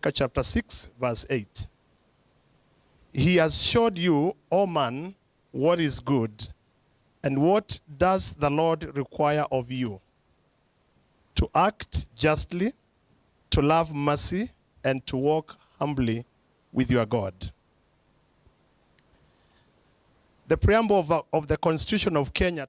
chapter 6, verse 8. He has showed you, O man, what is good, and what does the Lord require of you? To act justly, to love mercy, and to walk humbly with your God. The preamble of the Constitution of Kenya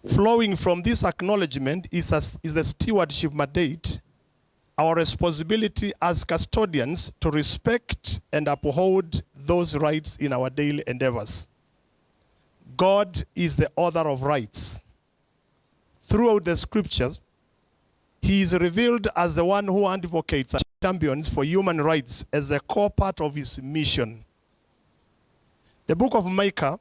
flowing from this acknowledgement is the stewardship mandate, our responsibility as custodians to respect and uphold those rights in our daily endeavors. God is the author of rights. Throughout the scriptures, he is revealed as the one who advocates and champions for human rights as a core part of his mission. The book of Micah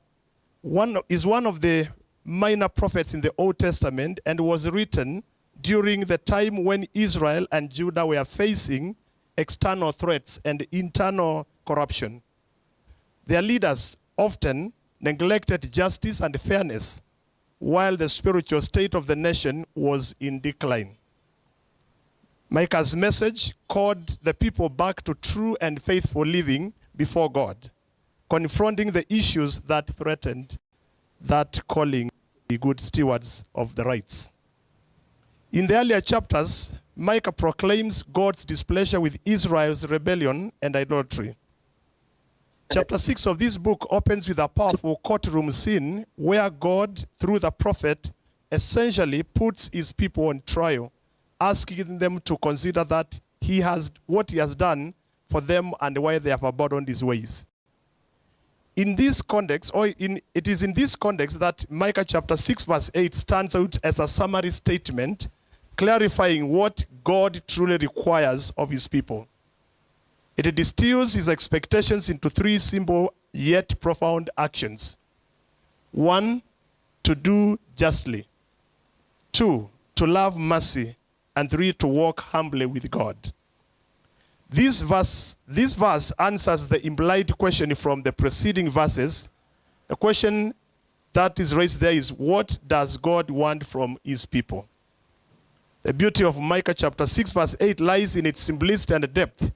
is one of the minor prophets in the Old Testament and was written during the time when Israel and Judah were facing external threats and internal corruption. Their leaders often neglected justice and fairness, while the spiritual state of the nation was in decline. Micah's message called the people back to true and faithful living before God, confronting the issues that threatened that calling to be good stewards of the rights. In the earlier chapters, Micah proclaims God's displeasure with Israel's rebellion and idolatry. Chapter 6 of this book opens with a powerful courtroom scene where God, through the prophet, essentially puts his people on trial, asking them to consider that what he has done for them and why they have abandoned his ways. In this context, it is in this context that Micah chapter 6 verse 8 stands out as a summary statement clarifying what God truly requires of his people. It distills his expectations into three simple yet profound actions. 1, to do justly. 2, to love mercy. And 3, to walk humbly with God. This verse answers the implied question from the preceding verses. The question that is raised there is, what does God want from his people? The beauty of Micah chapter 6 verse 8 lies in its simplicity and depth.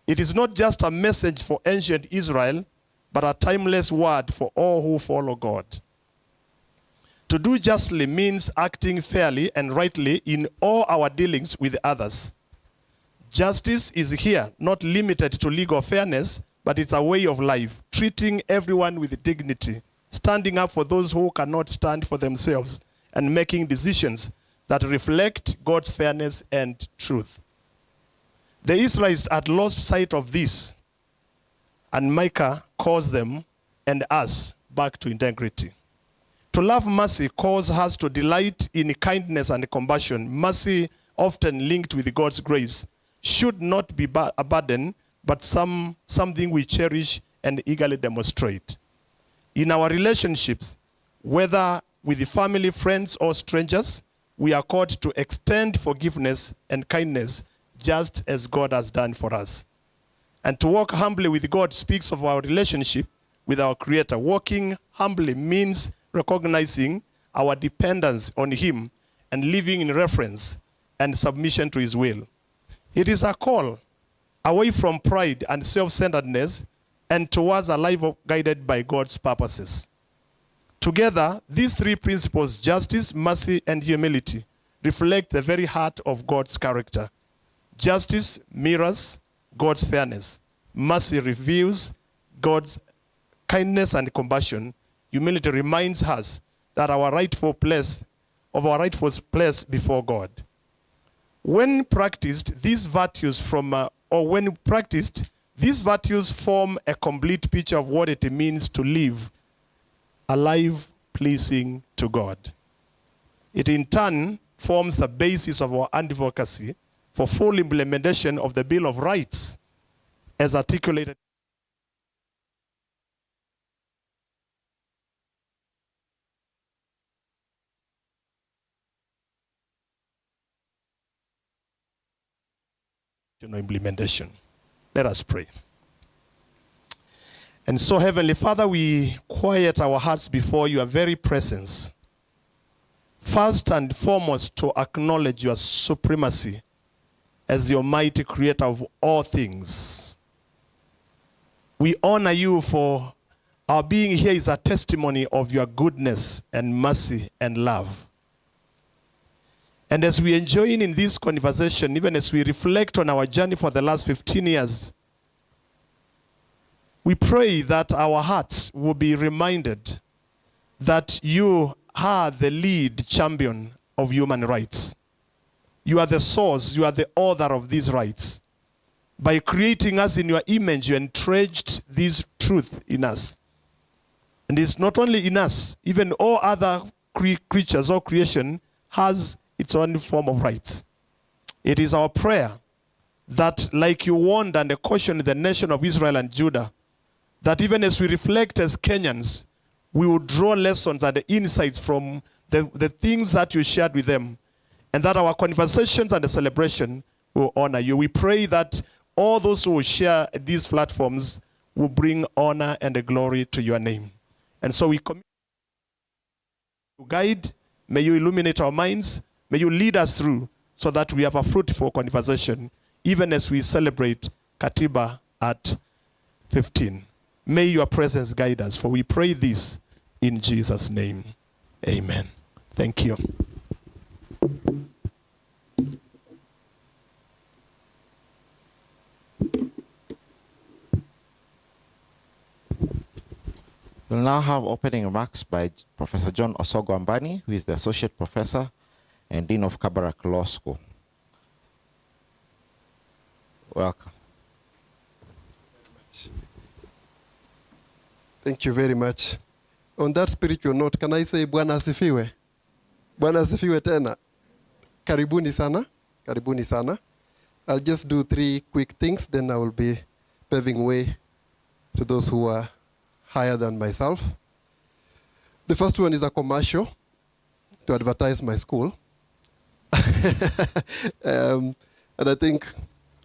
It is not just a message for ancient Israel, but a timeless word for all who follow God. To do justly means acting fairly and rightly in all our dealings with others. Justice is here not limited to legal fairness, but it's a way of life, treating everyone with dignity, standing up for those who cannot stand for themselves, and making decisions that reflect God's fairness and truth. The Israelites had lost sight of this, and Micah calls them and us back to integrity. To love mercy calls us to delight in kindness and compassion. Mercy, often linked with God's grace, should not be a burden, but something we cherish and eagerly demonstrate. In our relationships, whether with the family, friends, or strangers, we are called to extend forgiveness and kindness just as God has done for us. And to walk humbly with God speaks of our relationship with our Creator. Walking humbly means recognizing our dependence on Him and living in reverence and submission to His will. It is a call away from pride and self-centeredness and towards a life guided by God's purposes. Together, these three principles, justice, mercy, and humility, reflect the very heart of God's character. Justice mirrors God's fairness. Mercy reveals God's kindness and compassion. Humility reminds us that our rightful place before God. When practiced, these virtues form a complete picture of what it means to live a life pleasing to God. It in turn forms the basis of our advocacy for full implementation of the Bill of Rights as articulated. Implementation. Let us pray. And so, Heavenly Father, we quiet our hearts before your very presence. First and foremost, to acknowledge your supremacy as the Almighty Creator of all things. We honor you for our being here is a testimony of your goodness and mercy and love. And as we join in this conversation, even as we reflect on our journey for the last 15 years, we pray that our hearts will be reminded that you are the lead champion of human rights. You are the source, you are the author of these rights. By creating us in your image, you entrenched this truth in us. And it's not only in us, even all other creatures or creation has its own form of rights. It is our prayer that, like you warned and cautioned the nation of Israel and Judah, that even as we reflect as Kenyans, we will draw lessons and insights from the things that you shared with them, and that our conversations and the celebration will honor you. We pray that all those who will share these platforms will bring honor and glory to your name. And so we commit to guide. May you illuminate our minds. May you lead us through so that we have a fruitful conversation, even as we celebrate KATIBA at 15. May your presence guide us, for we pray this in Jesus' name. Amen. Thank you. We'll now have opening remarks by Professor John Osogo-Ambani, who is the Associate Professor and Dean of Kabarak Law School. Welcome. Thank you very much. On that spiritual note, can I say Bwana asifiwe? Bwana asifiwe tena. Karibuni sana. Karibuni sana. I'll just do 3 quick things, then I will be paving way to those who are higher than myself. The first one is a commercial to advertise my school. And I think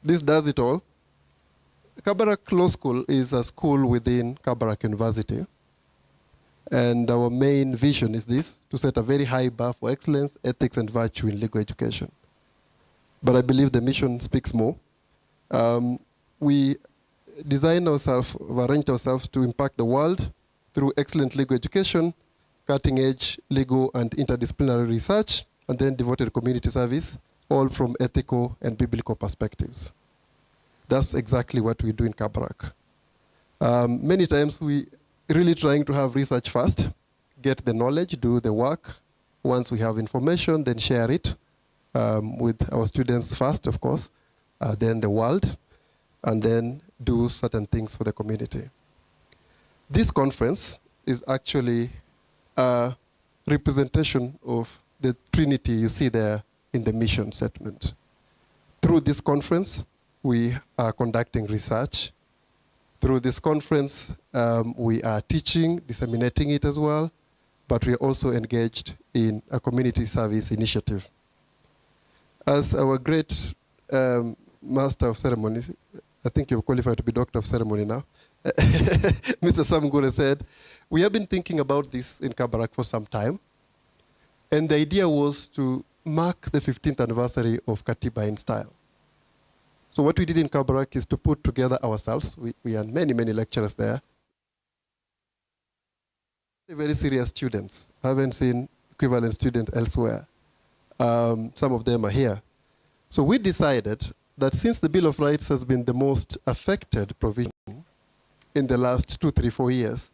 this does it all. Kabarak Law School is a school within Kabarak University. And our main vision is this, to set a very high bar for excellence, ethics, and virtue in legal education. But I believe the mission speaks more. We design ourselves, arranged ourselves to impact the world through excellent legal education, cutting-edge legal and interdisciplinary research, and then devoted community service, all from ethical and biblical perspectives. That's exactly what we do in Kabarak. Many times we really trying to have research first, get the knowledge, do the work. Once we have information, then share it with our students first, of course, then the world, and then do certain things for the community. This conference is actually a representation of the Trinity you see there in the mission statement. Through this conference, we are conducting research. Through this conference, we are teaching, disseminating it as well, but we are also engaged in a community service initiative. As our great master of ceremonies, I think you're qualified to be doctor of ceremony now, Mr. Sam Gure said, we have been thinking about this in Kabarak for some time, and the idea was to mark the 15th anniversary of KATIBA in style. So what we did in Kabarak is to put together ourselves. We had many, many lecturers there. Very serious students. I haven't seen equivalent student elsewhere. Some of them are here. So we decided that since the Bill of Rights has been the most affected provision in the last 2, 3, 4 years,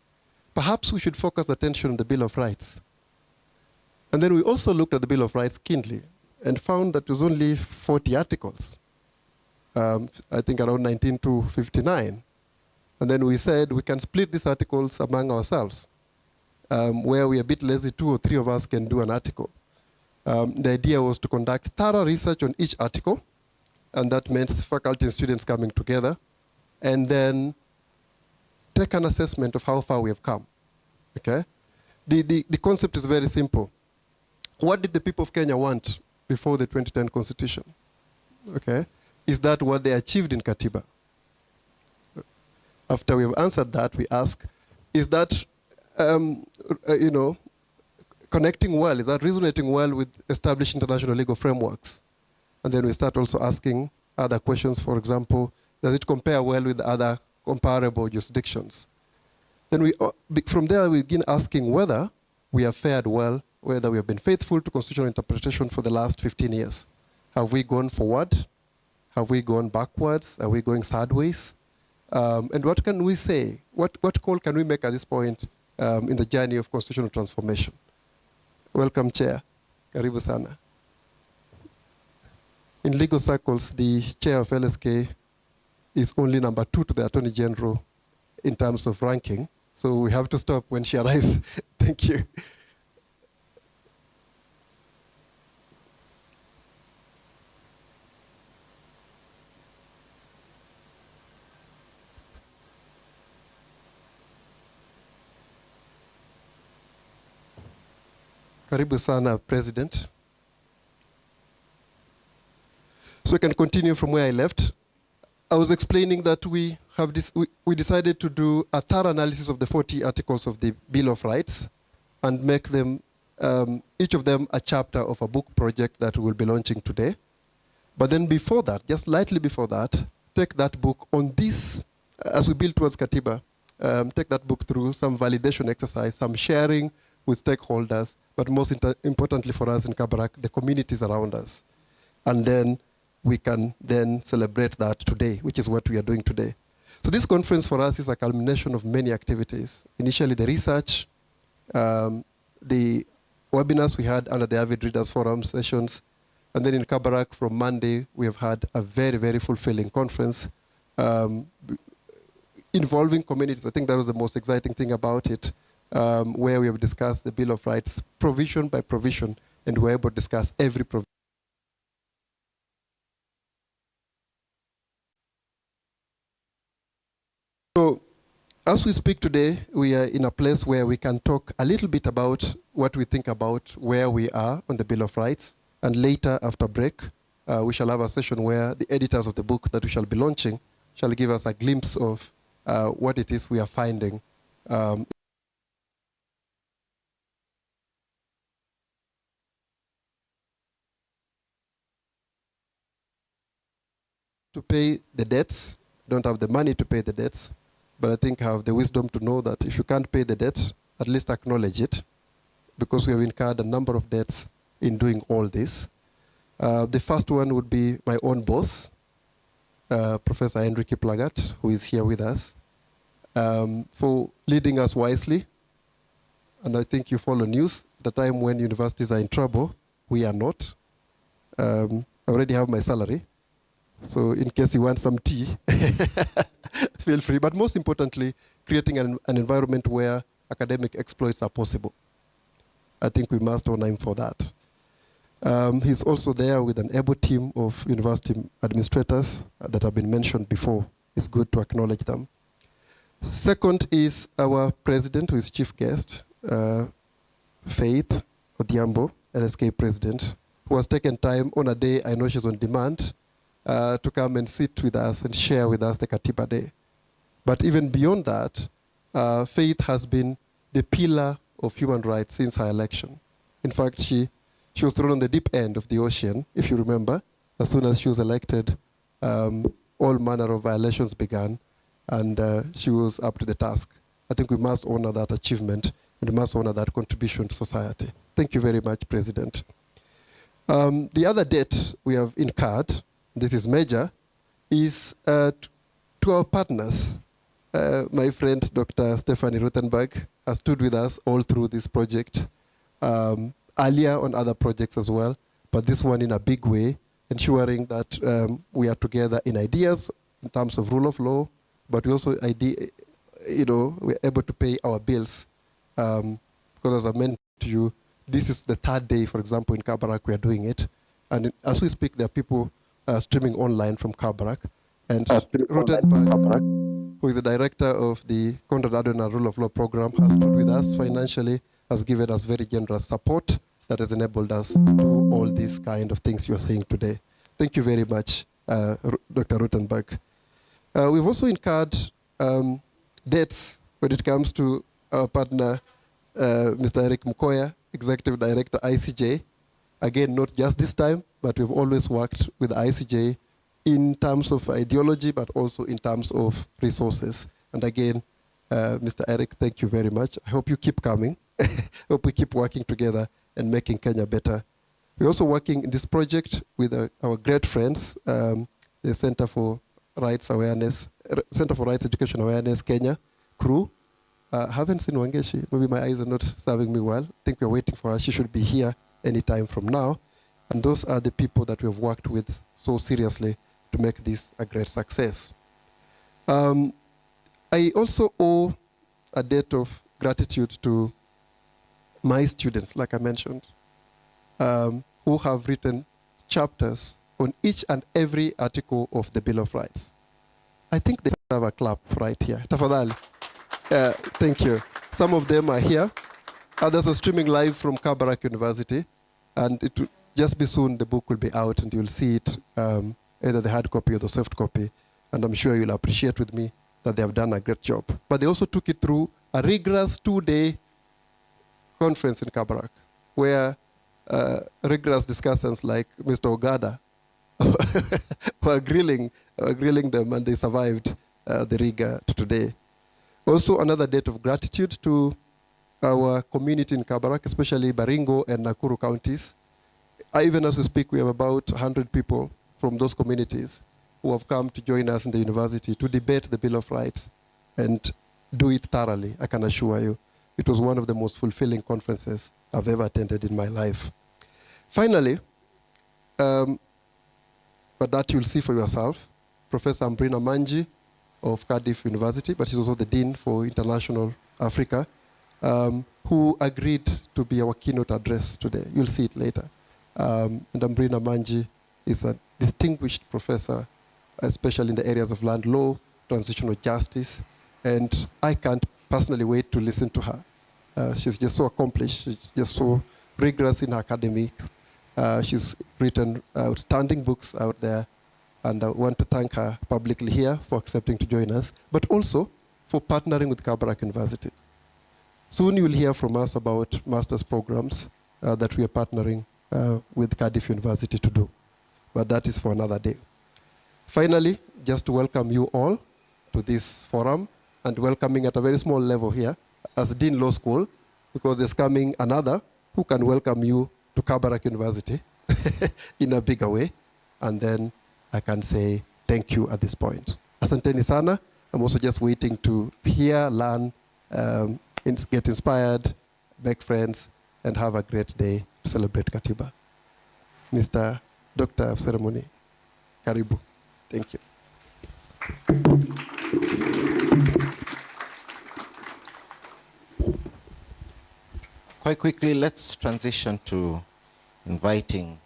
perhaps we should focus attention on the Bill of Rights. And then we also looked at the Bill of Rights keenly and found that it was only 40 articles, I think around 19 to 59. And then we said we can split these articles among ourselves, where we are a bit lazy, 2 or 3 of us can do an article. The idea was to conduct thorough research on each article, and that meant faculty and students coming together, and then take an assessment of how far we have come, okay? The concept is very simple. What did the people of Kenya want before the 2010 Constitution, okay? Is that what they achieved in Katiba? After we have answered that, we ask, is that, connecting well, is that resonating well with established international legal frameworks? And then we start also asking other questions. For example, does it compare well with other comparable jurisdictions? Then from there we begin asking whether we have fared well, whether we have been faithful to constitutional interpretation for the last 15 years. Have we gone forward? Have we gone backwards? Are we going sideways? And what can we say? What call can we make at this point in the journey of constitutional transformation? Welcome, Chair. Karibu sana. In legal circles, the chair of LSK is only number 2 to the Attorney General in terms of ranking. So we have to stop when she arrives. Thank you. Karibu sana, President. So I can continue from where I left. I was explaining that we decided to do a thorough analysis of the 40 articles of the Bill of Rights and make them, each of them a chapter of a book project that we will be launching today. But then before that, just slightly before that, take that book on this, as we build towards Katiba, take that book through some validation exercise, some sharing with stakeholders, but most importantly for us in Kabarak, the communities around us. And then we can then celebrate that today, which is what we are doing today. So this conference for us is a culmination of many activities. Initially the research, the webinars we had under the Avid Readers Forum sessions, and then in Kabarak from Monday, we have had a very, very fulfilling conference involving communities. I think that was the most exciting thing about it, where we have discussed the Bill of Rights provision by provision, and we're able to discuss every provision. So, as we speak today, we are in a place where we can talk a little bit about what we think about where we are on the Bill of Rights. And later, after break, we shall have a session where the editors of the book that we shall be launching shall give us a glimpse of what it is we are finding. To pay the debts, don't have the money to pay the debts, but I think I have the wisdom to know that if you can't pay the debt, at least acknowledge it, because we have incurred a number of debts in doing all this. The first one would be my own boss, Professor Enrique Plagat, who is here with us, for leading us wisely. And I think you follow news. At the time when universities are in trouble, we are not. I already have my salary. So in case you want some tea, feel free. But most importantly, creating an environment where academic exploits are possible. I think we must honor him for that. He's also there with an able team of university administrators that have been mentioned before. It's good to acknowledge them. Second is our president, who is chief guest, Faith Odhiambo, LSK president, who has taken time on a day, I know she's on demand, to come and sit with us and share with us the Katiba Day. But even beyond that, Faith has been the pillar of human rights since her election. In fact, she was thrown on the deep end of the ocean, if you remember. As soon as she was elected, all manner of violations began, and she was up to the task. I think we must honor that achievement We must honor that contribution to society. Thank you very much, President. The other debt we have incurred, this is major, is to our partners. My friend, Dr. Stephanie Ruthenberg, has stood with us all through this project, earlier on other projects as well, but this one in a big way, ensuring that we are together in ideas in terms of rule of law, but we also, we're able to pay our bills. Because as I mentioned to you, this is the third day, for example, in Kabarak, we are doing it. And as we speak, there are people streaming online from Kabarak. And Ruthenberg, who is the director of the Conrad Adenauer Rule of Law Program, has stood with us financially, has given us very generous support that has enabled us to do all these kind of things you are saying today. Thank you very much, Dr. Ruthenberg. We've also incurred debts when it comes to our partner, Mr. Eric Mukoya, Executive Director, ICJ. Again, not just this time, but we've always worked with ICJ in terms of ideology, but also in terms of resources. And again, Mr. Eric, thank you very much. I hope you keep coming. I hope we keep working together and making Kenya better. We're also working in this project with our great friends, the Center for Rights Awareness, Center for Rights Education Awareness Kenya crew. Haven't seen Wangeshi. Maybe my eyes are not serving me well. I think we're waiting for her. She should be here anytime from now. And those are the people that we've worked with so seriously to make this a great success. I also owe a debt of gratitude to my students, like I mentioned, who have written chapters on each and every article of the Bill of Rights. I think they have a clap right here. Tafadhali. Thank you. Some of them are here. Others are streaming live from Kabarak University. And it will just be soon, the book will be out and you'll see it, either the hard copy or the soft copy. And I'm sure you'll appreciate with me that they have done a great job. But they also took it through a rigorous 2-day conference in Kabarak, where rigorous discussants like Mr. Ogada were grilling them, and they survived the rigor to today. Also, another debt of gratitude to our community in Kabarak, especially Baringo and Nakuru counties. Even as we speak, we have about 100 people from those communities who have come to join us in the university to debate the Bill of Rights and do it thoroughly, I can assure you. It was one of the most fulfilling conferences I've ever attended in my life. Finally, but that you'll see for yourself, Professor Ambrina Manji of Cardiff University, but she's also the Dean for International Africa, who agreed to be our keynote address today. You'll see it later. And Ambrina Manji is a distinguished professor, especially in the areas of land law, transitional justice, and I can't personally wait to listen to her. She's just so accomplished, she's just so rigorous in her academic. She's written outstanding books out there, and I want to thank her publicly here for accepting to join us, but also for partnering with Kabarak University. Soon you'll hear from us about master's programs that we are partnering with Cardiff University to do, but that is for another day. Finally, just to welcome you all to this forum, and welcoming at a very small level here as Dean Law School, because there's coming another who can welcome you to Kabarak University in a bigger way. And then I can say thank you at this point. Asanteni sana. I'm also just waiting to hear, learn, get inspired, make friends, and have a great day to celebrate Katiba. Mr. Doctor of Ceremony, Karibu. Thank you. Quite quickly, let's transition to inviting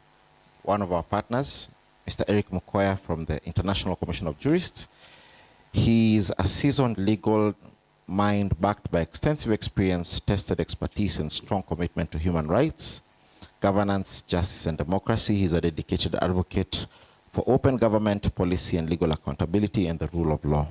one of our partners, Mr. Eric Mukoya from the International Commission of Jurists. He is a seasoned legal mind backed by extensive experience, tested expertise, and strong commitment to human rights, governance, justice, and democracy. He's a dedicated advocate for open government policy and legal accountability and the rule of law.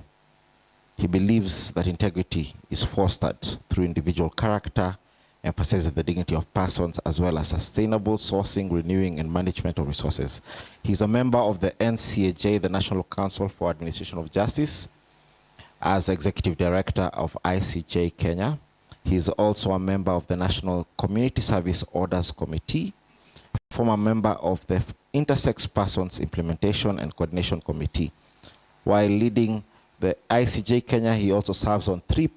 He believes that integrity is fostered through individual character, emphasizes the dignity of persons, as well as sustainable sourcing, renewing, and management of resources. He's a member of the NCAJ, the National Council for Administration of Justice, as Executive Director of ICJ Kenya. He is also a member of the National Community Service Orders Committee, former member of the Intersex Persons Implementation and Coordination Committee. While leading the ICJ Kenya, he also serves on 3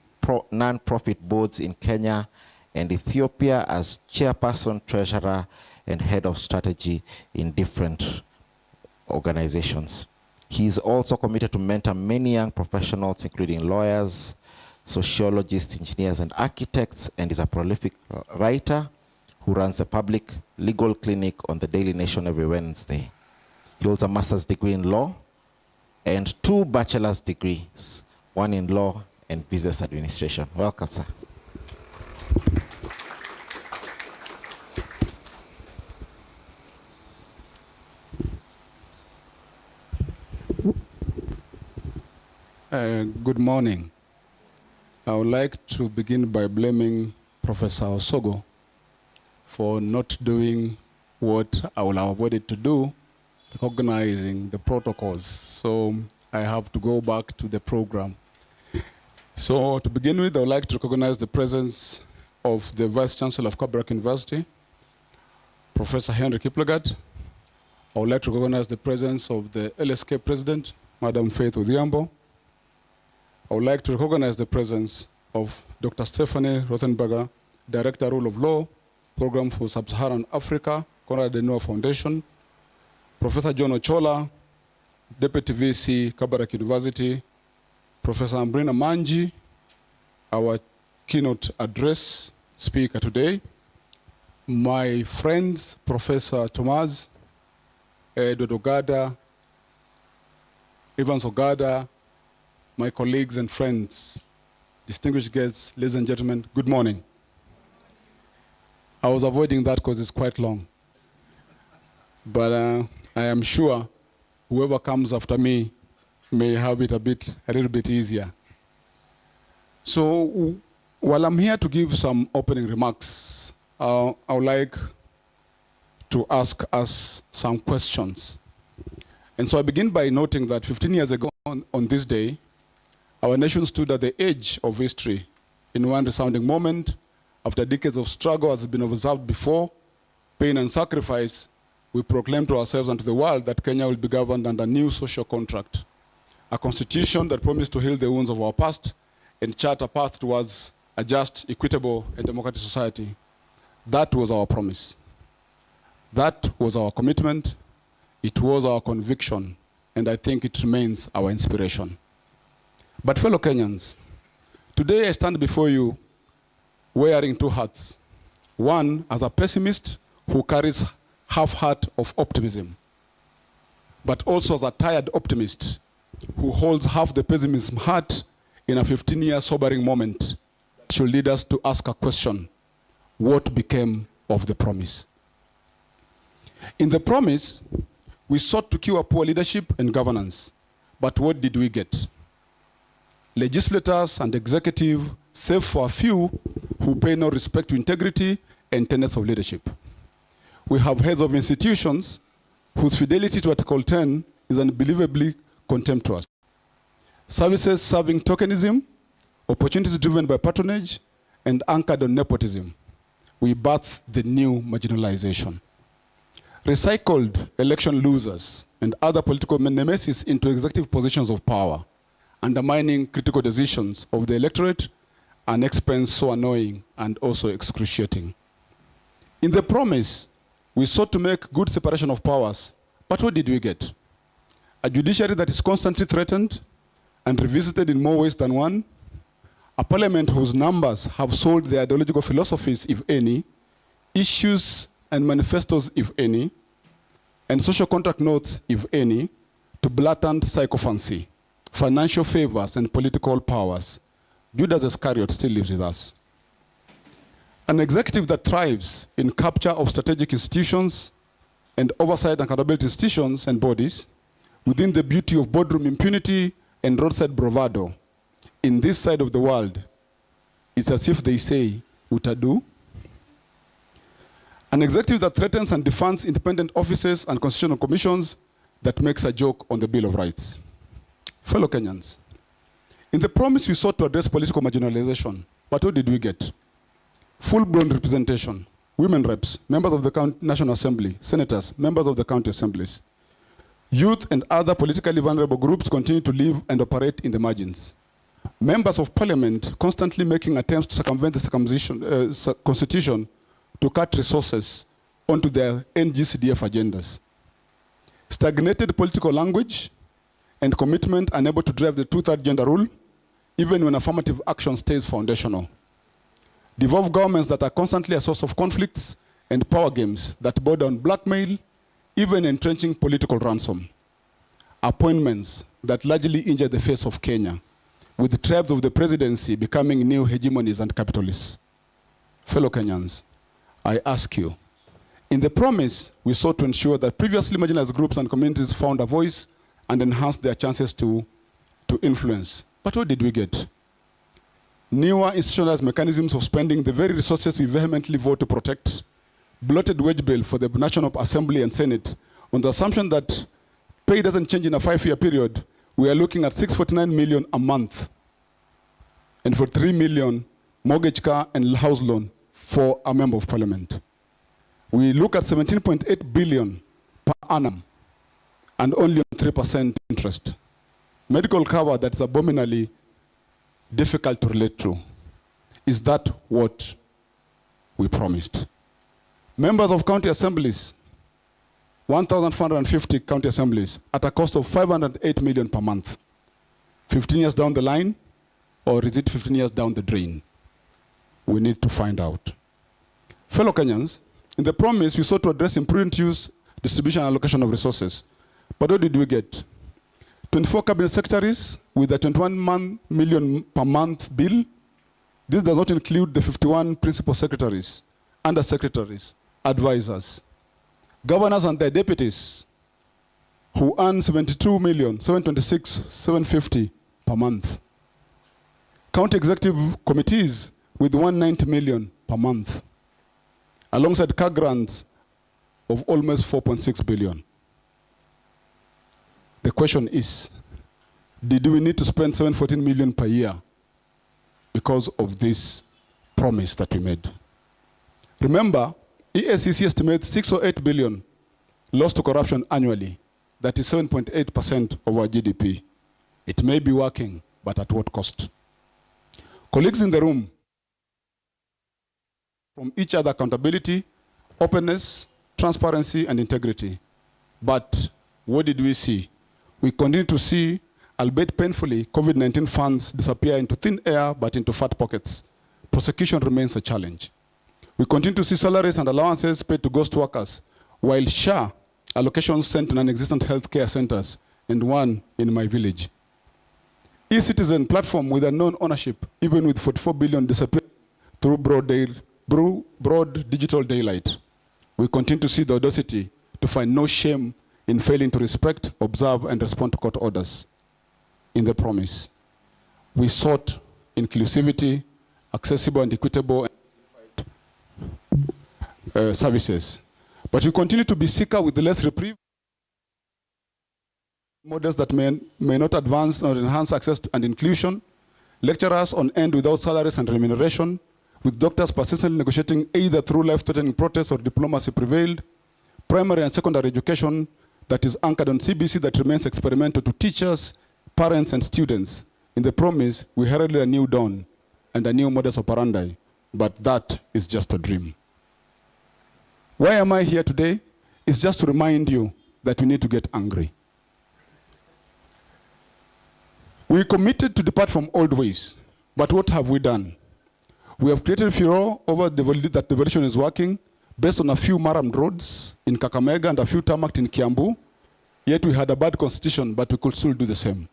non-profit boards in Kenya and Ethiopia as chairperson, treasurer, and head of strategy in different organizations. He is also committed to mentor many young professionals, including lawyers, sociologists, engineers, and architects, and is a prolific writer who runs a public legal clinic on the Daily Nation every Wednesday. He holds a master's degree in law and 2 bachelor's degrees, one in law and business administration. Welcome, sir. Good morning. I would like to begin by blaming Professor Osogo for not doing what I will have avoided to do, recognizing the protocols. So I have to go back to the program. So to begin with, I would like to recognize the presence of the Vice Chancellor of Kabarak University, Professor Henry Kiplagat. I would like to recognize the presence of the LSK President, Madam Faith Odhiambo. I would like to recognize the presence of Dr. Stephanie Rothenberger, Director, Rule of Law, Program for Sub-Saharan Africa, Konrad Adenauer Foundation, Professor John Ochola, Deputy VC, Kabarak University, Professor Ambrina Manji, our keynote address speaker today, my friends, Professor Thomas, Edward Ogada, Evans Ogada, my colleagues and friends, distinguished guests, ladies and gentlemen, good morning. I was avoiding that because it's quite long. But I am sure whoever comes after me may have it a little bit easier. So while I'm here to give some opening remarks, I would like to ask us some questions. And so I begin by noting that 15 years ago on this day, our nation stood at the edge of history in one resounding moment. After decades of struggle, as has been observed before, pain and sacrifice, we proclaimed to ourselves and to the world that Kenya will be governed under a new social contract, a constitution that promised to heal the wounds of our past and chart a path towards a just, equitable, and democratic society. That was our promise. That was our commitment. It was our conviction, and I think it remains our inspiration. But fellow Kenyans, today I stand before you wearing 2 hats. One as a pessimist who carries half heart of optimism, but also as a tired optimist who holds half the pessimism heart in a 15-year sobering moment that should lead us to ask a question: what became of the promise? In the promise, we sought to cure poor leadership and governance, but what did we get? Legislators and executive, save for a few who pay no respect to integrity and tenets of leadership. We have heads of institutions whose fidelity to Article 10 is unbelievably contemptuous. Services serving tokenism, opportunities driven by patronage, and anchored on nepotism. We birth the new marginalization. Recycled election losers and other political nemesis into executive positions of power, undermining critical decisions of the electorate, an expense so annoying and also excruciating. In the promise, we sought to make good separation of powers, but what did we get? A judiciary that is constantly threatened and revisited in more ways than one, a parliament whose numbers have sold their ideological philosophies, if any, issues and manifestos, if any, and social contract notes, if any, to blatant sycophancy, financial favors, and political powers. Judas Iscariot still lives with us. An executive that thrives in capture of strategic institutions and oversight and accountability institutions and bodies within the beauty of boardroom impunity and roadside bravado. In this side of the world, it's as if they say, utadu. An executive that threatens and defunds independent offices and constitutional commissions that makes a joke on the Bill of Rights. Fellow Kenyans, in the promise we sought to address political marginalization, But what did we get? Full-blown representation, women reps, members of the National Assembly, senators, members of the county assemblies. Youth and other politically vulnerable groups continue to live and operate in the margins. Members of parliament constantly making attempts to circumvent the constitution to cut resources onto their NGCDF agendas. Stagnated political language and commitment unable to drive the two-third gender rule, even when affirmative action stays foundational. Devolved governments that are constantly a source of conflicts and power games that border on blackmail, even entrenching political ransom. Appointments that largely injure the face of Kenya, with the tribes of the presidency becoming new hegemonies and capitalists. Fellow Kenyans, I ask you, in the promise, we sought to ensure that previously marginalized groups and communities found a voice and enhanced their chances to influence. But what did we get? Newer institutionalized mechanisms of spending the very resources we vehemently vote to protect, bloated wage bill for the National Assembly and Senate, on the assumption that pay doesn't change in a 5-year period, we are looking at 649 million a month, and for 3 million mortgage, car, and house loan for a member of parliament. We look at 17.8 billion per annum, and only on 3% interest. Medical cover that's abominably difficult to relate to. Is that what we promised? Members of county assemblies, 1,450 county assemblies at a cost of 508 million per month. 15 years down the line, or is it 15 years down the drain? We need to find out. Fellow Kenyans, in the promise, we sought to address imprudent use, distribution, and allocation of resources. But what did we get? 24 cabinet secretaries with a 21 million per month bill. This does not include the 51 principal secretaries, under secretaries, advisors, governors and their deputies, who earn 72,726,750 per month. County executive committees with 190 million per month, alongside car grants of almost 4.6 billion. The question is, did we need to spend 714 million per year because of this promise that we made? Remember, ESCC estimates 6 or 8 billion lost to corruption annually. That is 7.8% of our GDP. It may be working, but at what cost? Colleagues in the room, from each other accountability, openness, transparency, and integrity. But what did we see? We continue to see, albeit painfully, COVID-19 funds disappear into thin air, but into fat pockets. Prosecution remains a challenge. We continue to see salaries and allowances paid to ghost workers, while SHA allocations sent to non-existent healthcare centers, and one in my village. E-Citizen platform with unknown ownership, even with 44 billion disappearing through broad digital daylight. We continue to see the audacity to find no shame in failing to respect, observe, and respond to court orders. In the promise, we sought inclusivity, accessible and equitable services. But we continue to be seeker with the less reprieve, models that may not advance or enhance access and inclusion, lecturers on end without salaries and remuneration, with doctors persistently negotiating either through life-threatening protests or diplomacy prevailed, primary and secondary education that is anchored on CBC that remains experimental to teachers, parents, and students. In the promise, we heralded a new dawn and a new modus operandi, but that is just a dream. Why am I here today? It's just to remind you that we need to get angry. We committed to depart from old ways, but what have we done? We have created furor over that devolution is working, based on a few marammed roads in Kakamega and a few tarmacked in Kiambu. Yet we had a bad constitution, but we could still do the same.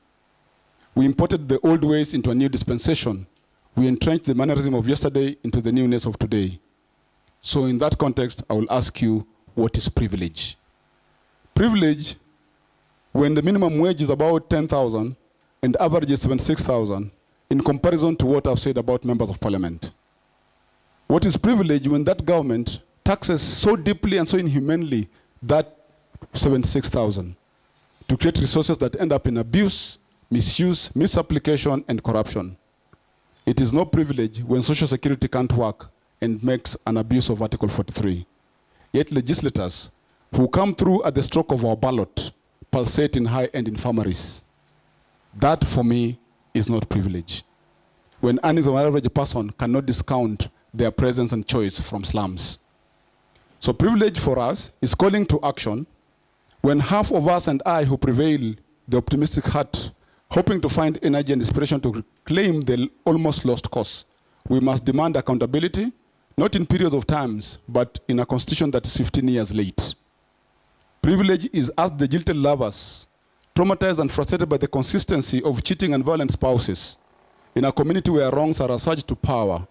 We imported the old ways into a new dispensation. We entrenched the mannerism of yesterday into the newness of today. So in that context, I will ask you, what is privilege? Privilege, when the minimum wage is about 10,000 and average is 76,000, in comparison to what I've said about members of parliament. What is privilege when that government taxes so deeply and so inhumanely that 76,000 to create resources that end up in abuse, misuse, misapplication, and corruption? It is no privilege when Social Security can't work and makes an abuse of Article 43. Yet legislators who come through at the stroke of our ballot pulsate in high-end infirmaries. That, for me, is not privilege. When earnings of an average person cannot discount their presence and choice from slums. So privilege for us is calling to action when half of us and I who prevail the optimistic heart, hoping to find energy and inspiration to reclaim the almost lost cause. We must demand accountability, not in periods of times, but in a constitution that is 15 years late. Privilege is as the jilted lovers, traumatized and frustrated by the consistency of cheating and violent spouses, in a community where wrongs are surged to power,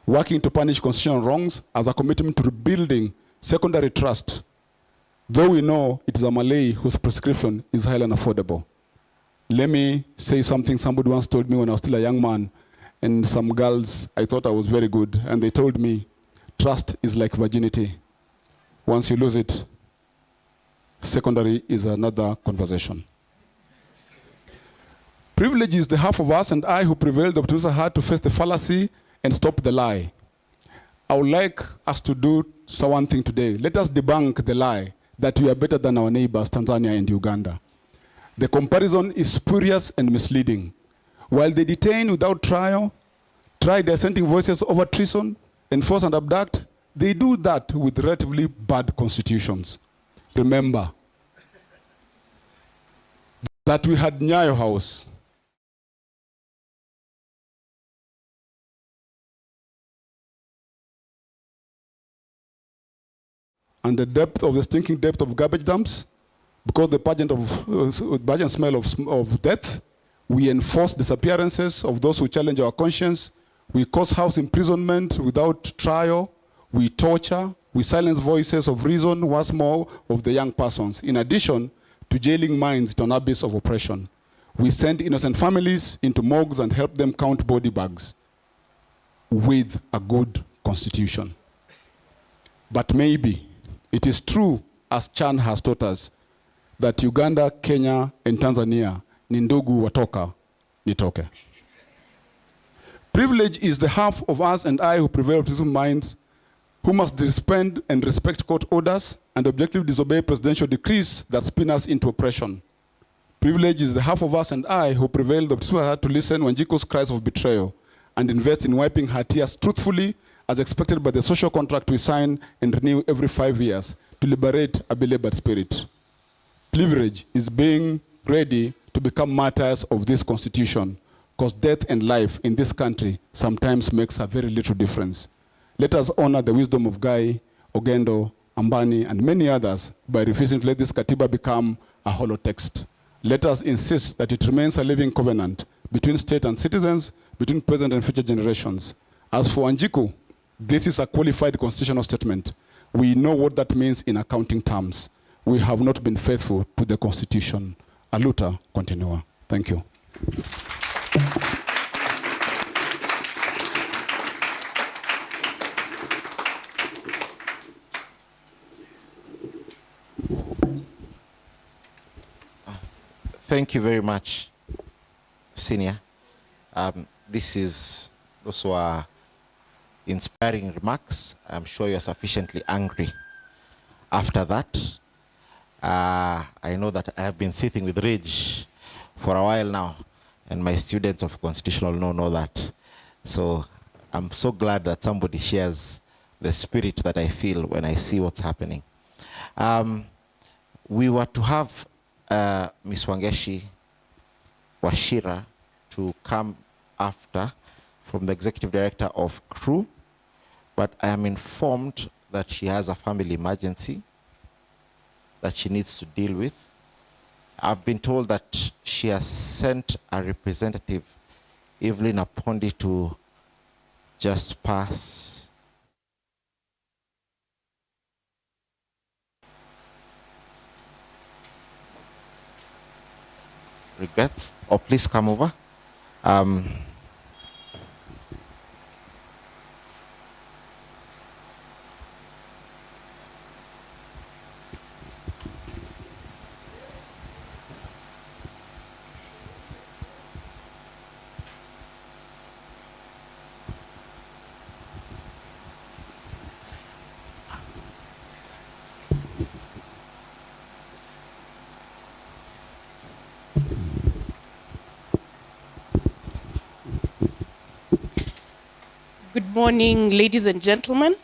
working to punish constitutional wrongs as a commitment to rebuilding secondary trust, though we know it is a Malay whose prescription is highly unaffordable. Let me say something somebody once told me when I was still a young man, and some girls, I thought I was very good, and they told me, trust is like virginity. Once you lose it, secondary is another conversation. Privilege is the half of us and I who prevailed the optimistic heart to face the fallacy and stop the lie. I would like us to do one thing today. Let us debunk the lie that we are better than our neighbors, Tanzania and Uganda. The comparison is spurious and misleading. While they detain without trial, try dissenting voices over treason, enforce and abduct, they do that with relatively bad constitutions. Remember that we had Nyayo House, and the depth of the stinking depth of garbage dumps, because the pageant smell of death, we enforce disappearances of those who challenge our conscience, we cause house imprisonment without trial, we torture, we silence voices of reason, once more, of the young persons, in addition to jailing minds to an abyss of oppression. We send innocent families into morgues and help them count body bags with a good constitution. But maybe it is true, as Chan has taught us, that Uganda, Kenya, and Tanzania ni ndugu watoka nitoke. Privilege is the half of us and I who prevail optimistic minds, who must disband and respect court orders and objectively disobey presidential decrees that spin us into oppression. Privilege is the half of us and I who prevail the optimistic heart to listen when Njiko's cries of betrayal and invest in wiping her tears truthfully as expected by the social contract we sign and renew every 5 years to liberate a belabored spirit. Privilege is being ready to become martyrs of this constitution, because death and life in this country sometimes makes a very little difference. Let us honor the wisdom of Guy, Ogendo, Ambani, and many others by refusing to let this Katiba become a hollow text. Let us insist that it remains a living covenant between state and citizens, between present and future generations. As for Anjiku, this is a qualified constitutional statement. We know what that means in accounting terms. We have not been faithful to the Constitution. Aluta continua. Thank you. Thank you very much, Senior. Those were inspiring remarks. I'm sure you're sufficiently angry after that. I know that I have been sitting with rage for a while now, and my students of constitutional law know that. So I'm so glad that somebody shares the spirit that I feel when I see what's happening. We were to have Ms. Wangeshi Washira to come after from the Executive Director of CRU, but I am informed that she has a family emergency that she needs to deal with. I've been told that she has sent a representative, Evelyn Apondi, to just pass. Regrets, or please come over. Good morning, ladies and gentlemen.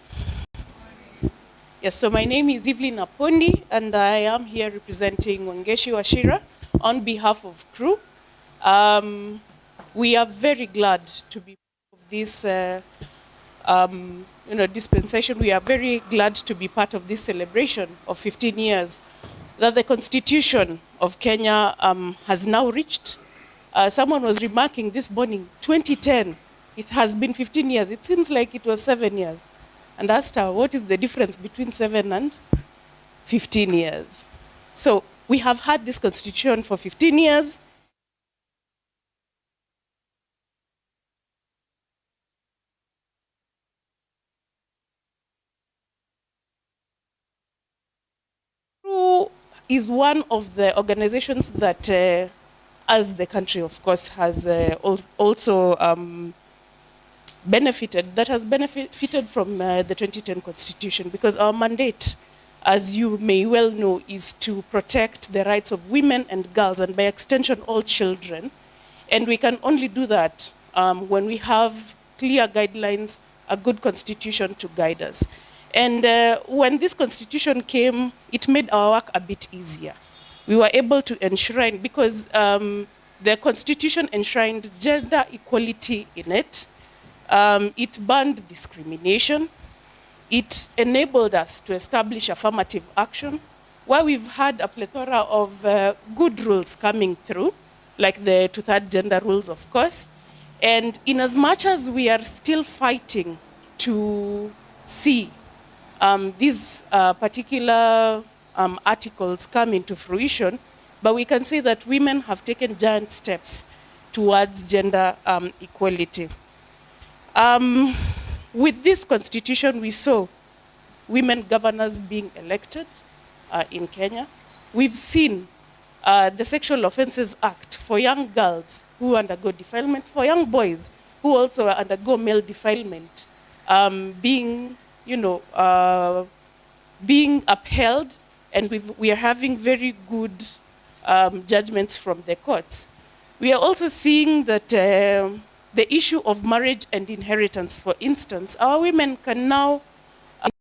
Yes, so my name is Evelyn Apondi, and I am here representing Wangeshi Washira on behalf of CRU. We are very glad to be part of this dispensation. We are very glad to be part of this celebration of 15 years that the Constitution of Kenya has now reached. Someone was remarking this morning, 2010, it has been 15 years. It seems like it was 7 years. And asked her, what is the difference between 7 and 15 years? So we have had this Constitution for 15 years. CRU is one of the organizations that, as the country, of course, has also benefited from the 2010 Constitution, because our mandate, as you may well know, is to protect the rights of women and girls, and by extension, all children. And we can only do that when we have clear guidelines, a good constitution to guide us. And when this constitution came, it made our work a bit easier. We were able to enshrine, because the constitution enshrined gender equality in it. It banned discrimination. It enabled us to establish affirmative action, where we've had a plethora of good rules coming through, like the two-third gender rules, of course. And in as much as we are still fighting to see these particular articles come into fruition, but we can say that women have taken giant steps towards gender equality. With this constitution, we saw women governors being elected in Kenya. We've seen the Sexual Offences Act for young girls who undergo defilement, for young boys who also undergo male defilement, being upheld, and we are having very good judgments from the courts. We are also seeing that the issue of marriage and inheritance, for instance, our women can now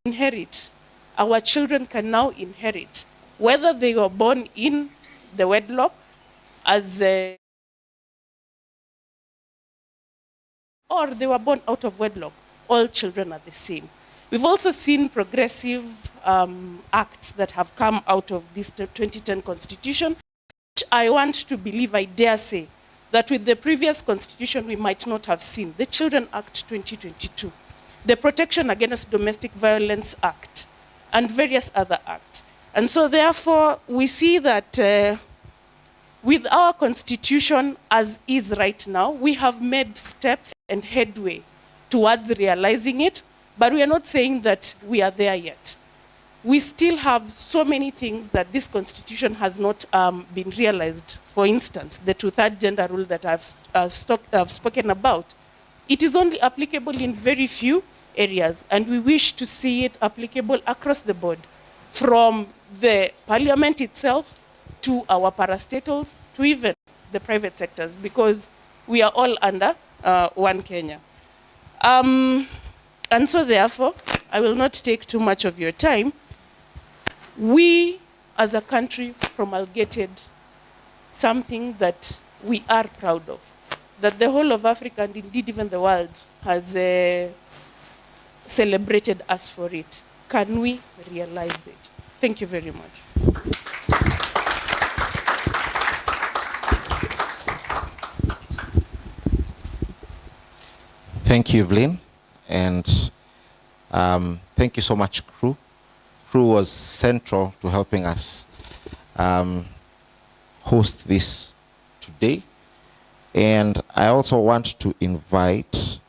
inherit, our children can now inherit, whether they were born in the wedlock as or they were born out of wedlock. All children are the same. We've also seen progressive acts that have come out of this 2010 Constitution, which I want to believe, I dare say, that with the previous constitution we might not have seen. The Children Act 2022, the Protection Against Domestic Violence Act, and various other acts. And so therefore, we see that with our constitution as is right now, we have made steps and headway towards realizing it, but we are not saying that we are there yet. We still have so many things that this constitution has not been realized. For instance, the two-third gender rule that I've spoken about, it is only applicable in very few areas, and we wish to see it applicable across the board, from the parliament itself to our parastatals to even the private sectors, because we are all under one Kenya. And so therefore, I will not take too much of your time. We, as a country, promulgated something that we are proud of, that the whole of Africa, and indeed even the world, has celebrated us for it. Can we realize it? Thank you very much. Thank you, Evelyn, and thank you so much, CRU. CRU was central to helping us host this today. And I also want to invite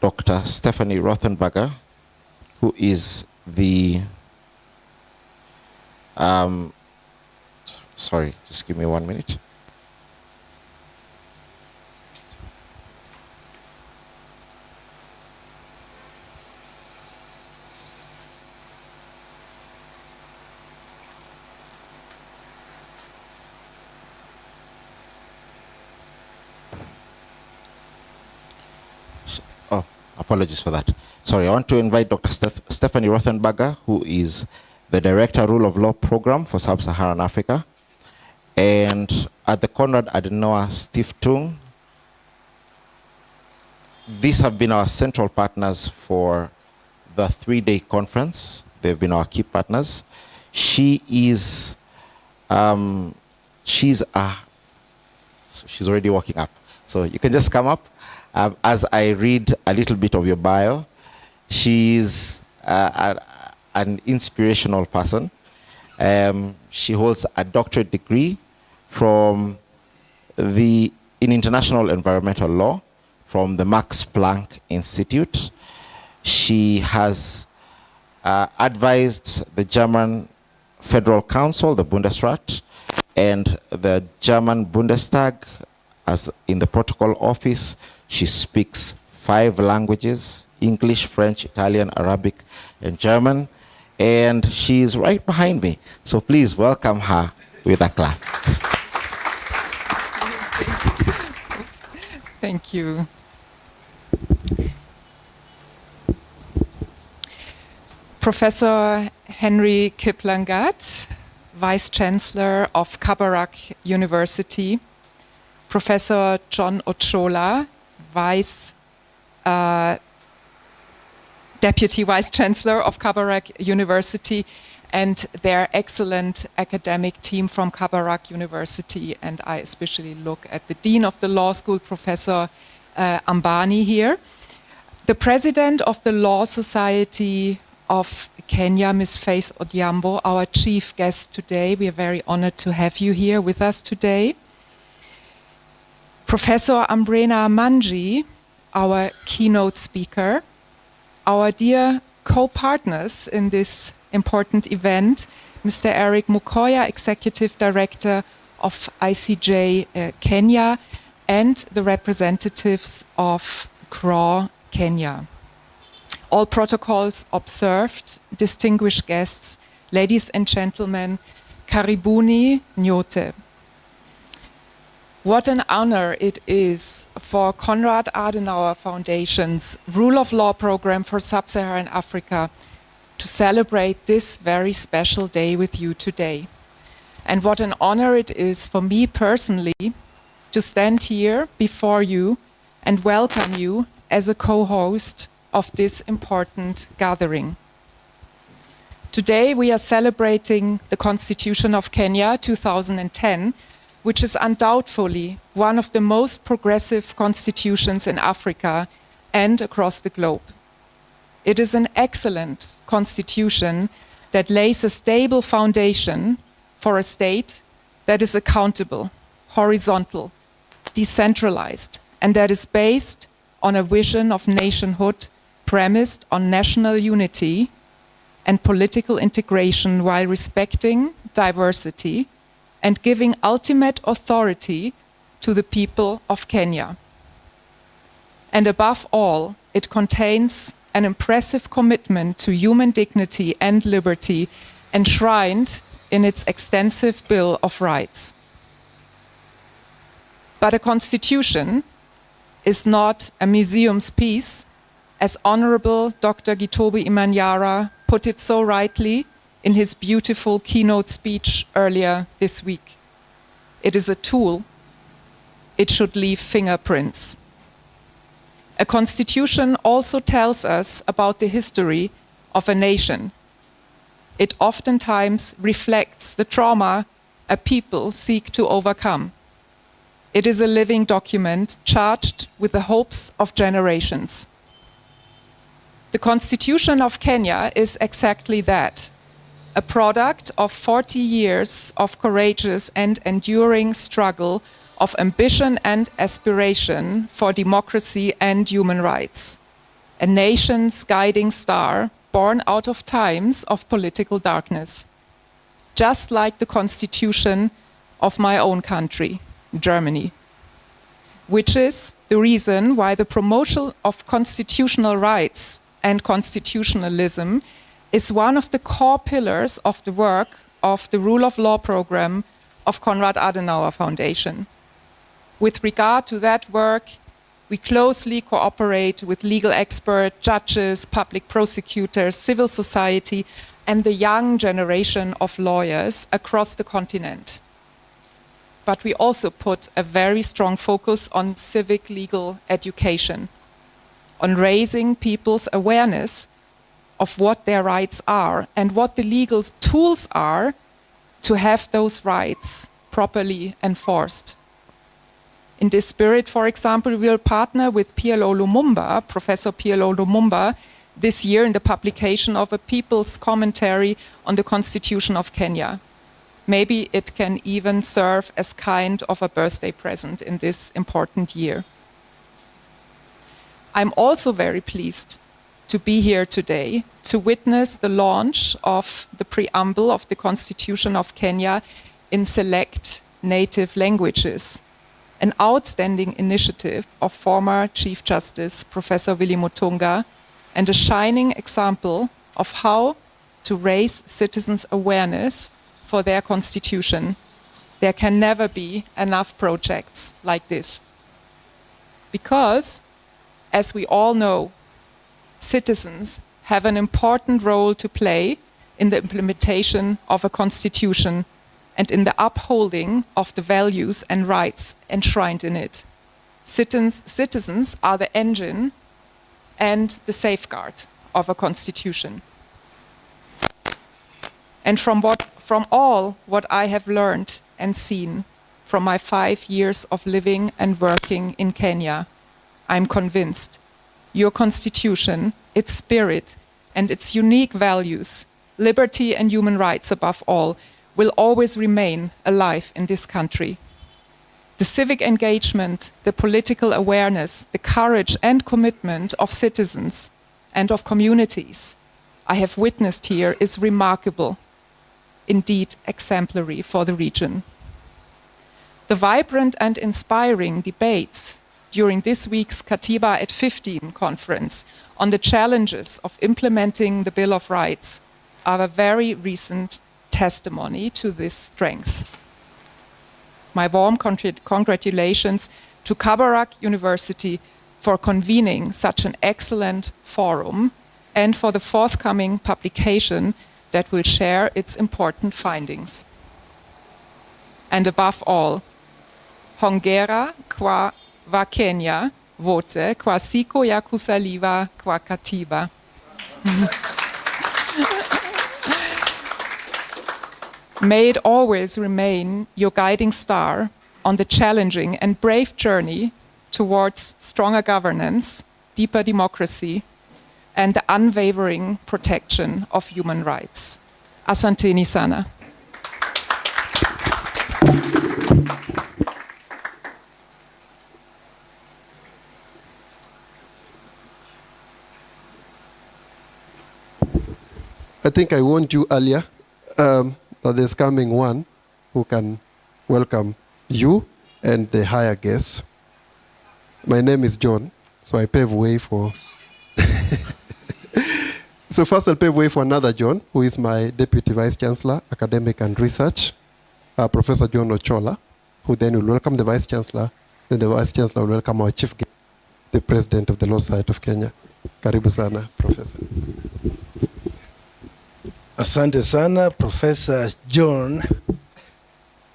Dr. Stephanie Rothenberger, who is the, sorry, just give me 1 minute. Apologies for that. Sorry, I want to invite Dr. Stephanie Rothenberger, who is the Director Rule of Law Program for Sub-Saharan Africa. And at the Konrad Adenauer Stiftung, these have been our central partners for the 3-day conference. They've been our key partners. She's already walking up. So you can just come up as I read a little bit of your bio. She's an inspirational person. She holds a doctorate degree in international environmental law from the Max Planck Institute. She has advised the German Federal Council, the Bundesrat, and the German Bundestag as in the protocol office. She speaks 5 languages: English, French, Italian, Arabic, and German. And she is right behind me. So please welcome her with a clap. Thank you. Professor Henry Kiplangat, Vice Chancellor of Kabarak University. Professor John Ochola, Deputy Vice Chancellor of Kabarak University, and their excellent academic team from Kabarak University. And I especially look at the Dean of the Law School, Professor Ambani here. The President of the Law Society of Kenya, Ms. Faith Odhiambo, our chief guest today. We are very honored to have you here with us today. Professor Ambrena Manji, our keynote speaker. Our dear co-partners in this important event, Mr. Eric Mukoya, Executive Director of ICJ Kenya, and the representatives of CRAW Kenya. All protocols observed, distinguished guests, ladies and gentlemen, karibuni nyote. What an honor it is for Konrad Adenauer Foundation's Rule of Law program for Sub-Saharan Africa to celebrate this very special day with you today. And what an honor it is for me personally to stand here before you and welcome you as a co-host of this important gathering. Today we are celebrating the Constitution of Kenya 2010, which is undoubtedly one of the most progressive constitutions in Africa and across the globe. It is an excellent constitution that lays a stable foundation for a state that is accountable, horizontal, decentralized, and that is based on a vision of nationhood premised on national unity and political integration while respecting diversity and giving ultimate authority to the people of Kenya. And above all, it contains an impressive commitment to human dignity and liberty enshrined in its extensive Bill of Rights. But a constitution is not a museum's piece, as Honorable Dr. Gitobi Imanyara put it so rightly in his beautiful keynote speech earlier this week. It is a tool. It should leave fingerprints. A constitution also tells us about the history of a nation. It oftentimes reflects the trauma a people seek to overcome. It is a living document charged with the hopes of generations. The Constitution of Kenya is exactly that, a product of 40 years of courageous and enduring struggle, of ambition and aspiration for democracy and human rights, a nation's guiding star born out of times of political darkness, just like the Constitution of my own country, Germany, which is the reason why the promotion of constitutional rights and constitutionalism is one of the core pillars of the work of the Rule of Law program of Konrad Adenauer Foundation. With regard to that work, We closely cooperate with legal experts, judges, public prosecutors, civil society, and the young generation of lawyers across the continent. But we also put a very strong focus on civic legal education, on raising people's awareness of what their rights are and what the legal tools are to have those rights properly enforced. In this spirit, for example, we will partner with PLO Lumumba, Professor PLO Lumumba, this year in the publication of a people's commentary on the Constitution of Kenya. Maybe it can even serve as kind of a birthday present in this important year. I'm also very pleased to be here today to witness the launch of the preamble of the Constitution of Kenya in select native languages, an outstanding initiative of former Chief Justice Professor Willy Mutunga, and a shining example of how to raise citizens' awareness for their constitution. There can never be enough projects like this. Because, as we all know, citizens have an important role to play in the implementation of a constitution and in the upholding of the values and rights enshrined in it. Citizens are the engine and the safeguard of a constitution. And from all what I have learned and seen from my 5 years of living and working in Kenya, I'm convinced your constitution, its spirit, and its unique values, liberty and human rights above all, will always remain alive in this country. The civic engagement, the political awareness, the courage and commitment of citizens and of communities I have witnessed here is remarkable, indeed exemplary for the region. The vibrant and inspiring debates during this week's KATIBA at 15 conference on the challenges of implementing the Bill of Rights are a very recent testimony to this strength. My warm congratulations to Kabarak University for convening such an excellent forum and for the forthcoming publication that will share its important findings. And above all, hongera qua va Kenya vote qua siko ya kusaliva qua KATIBA. May it always remain your guiding star on the challenging and brave journey towards stronger governance, deeper democracy, and the unwavering protection of human rights. Asanteni sana. I think I warned you earlier that there's coming one who can welcome you and the higher guests. My name is John, so I pave way for... So first I'll pave way for another John, who is my Deputy Vice Chancellor, Academic and Research, Professor John Ochola, who then will welcome the Vice Chancellor, then the Vice Chancellor will welcome our Chief Guest, the President of the Law Society of Kenya. Karibu sana, Professor. Asante sana, Professor John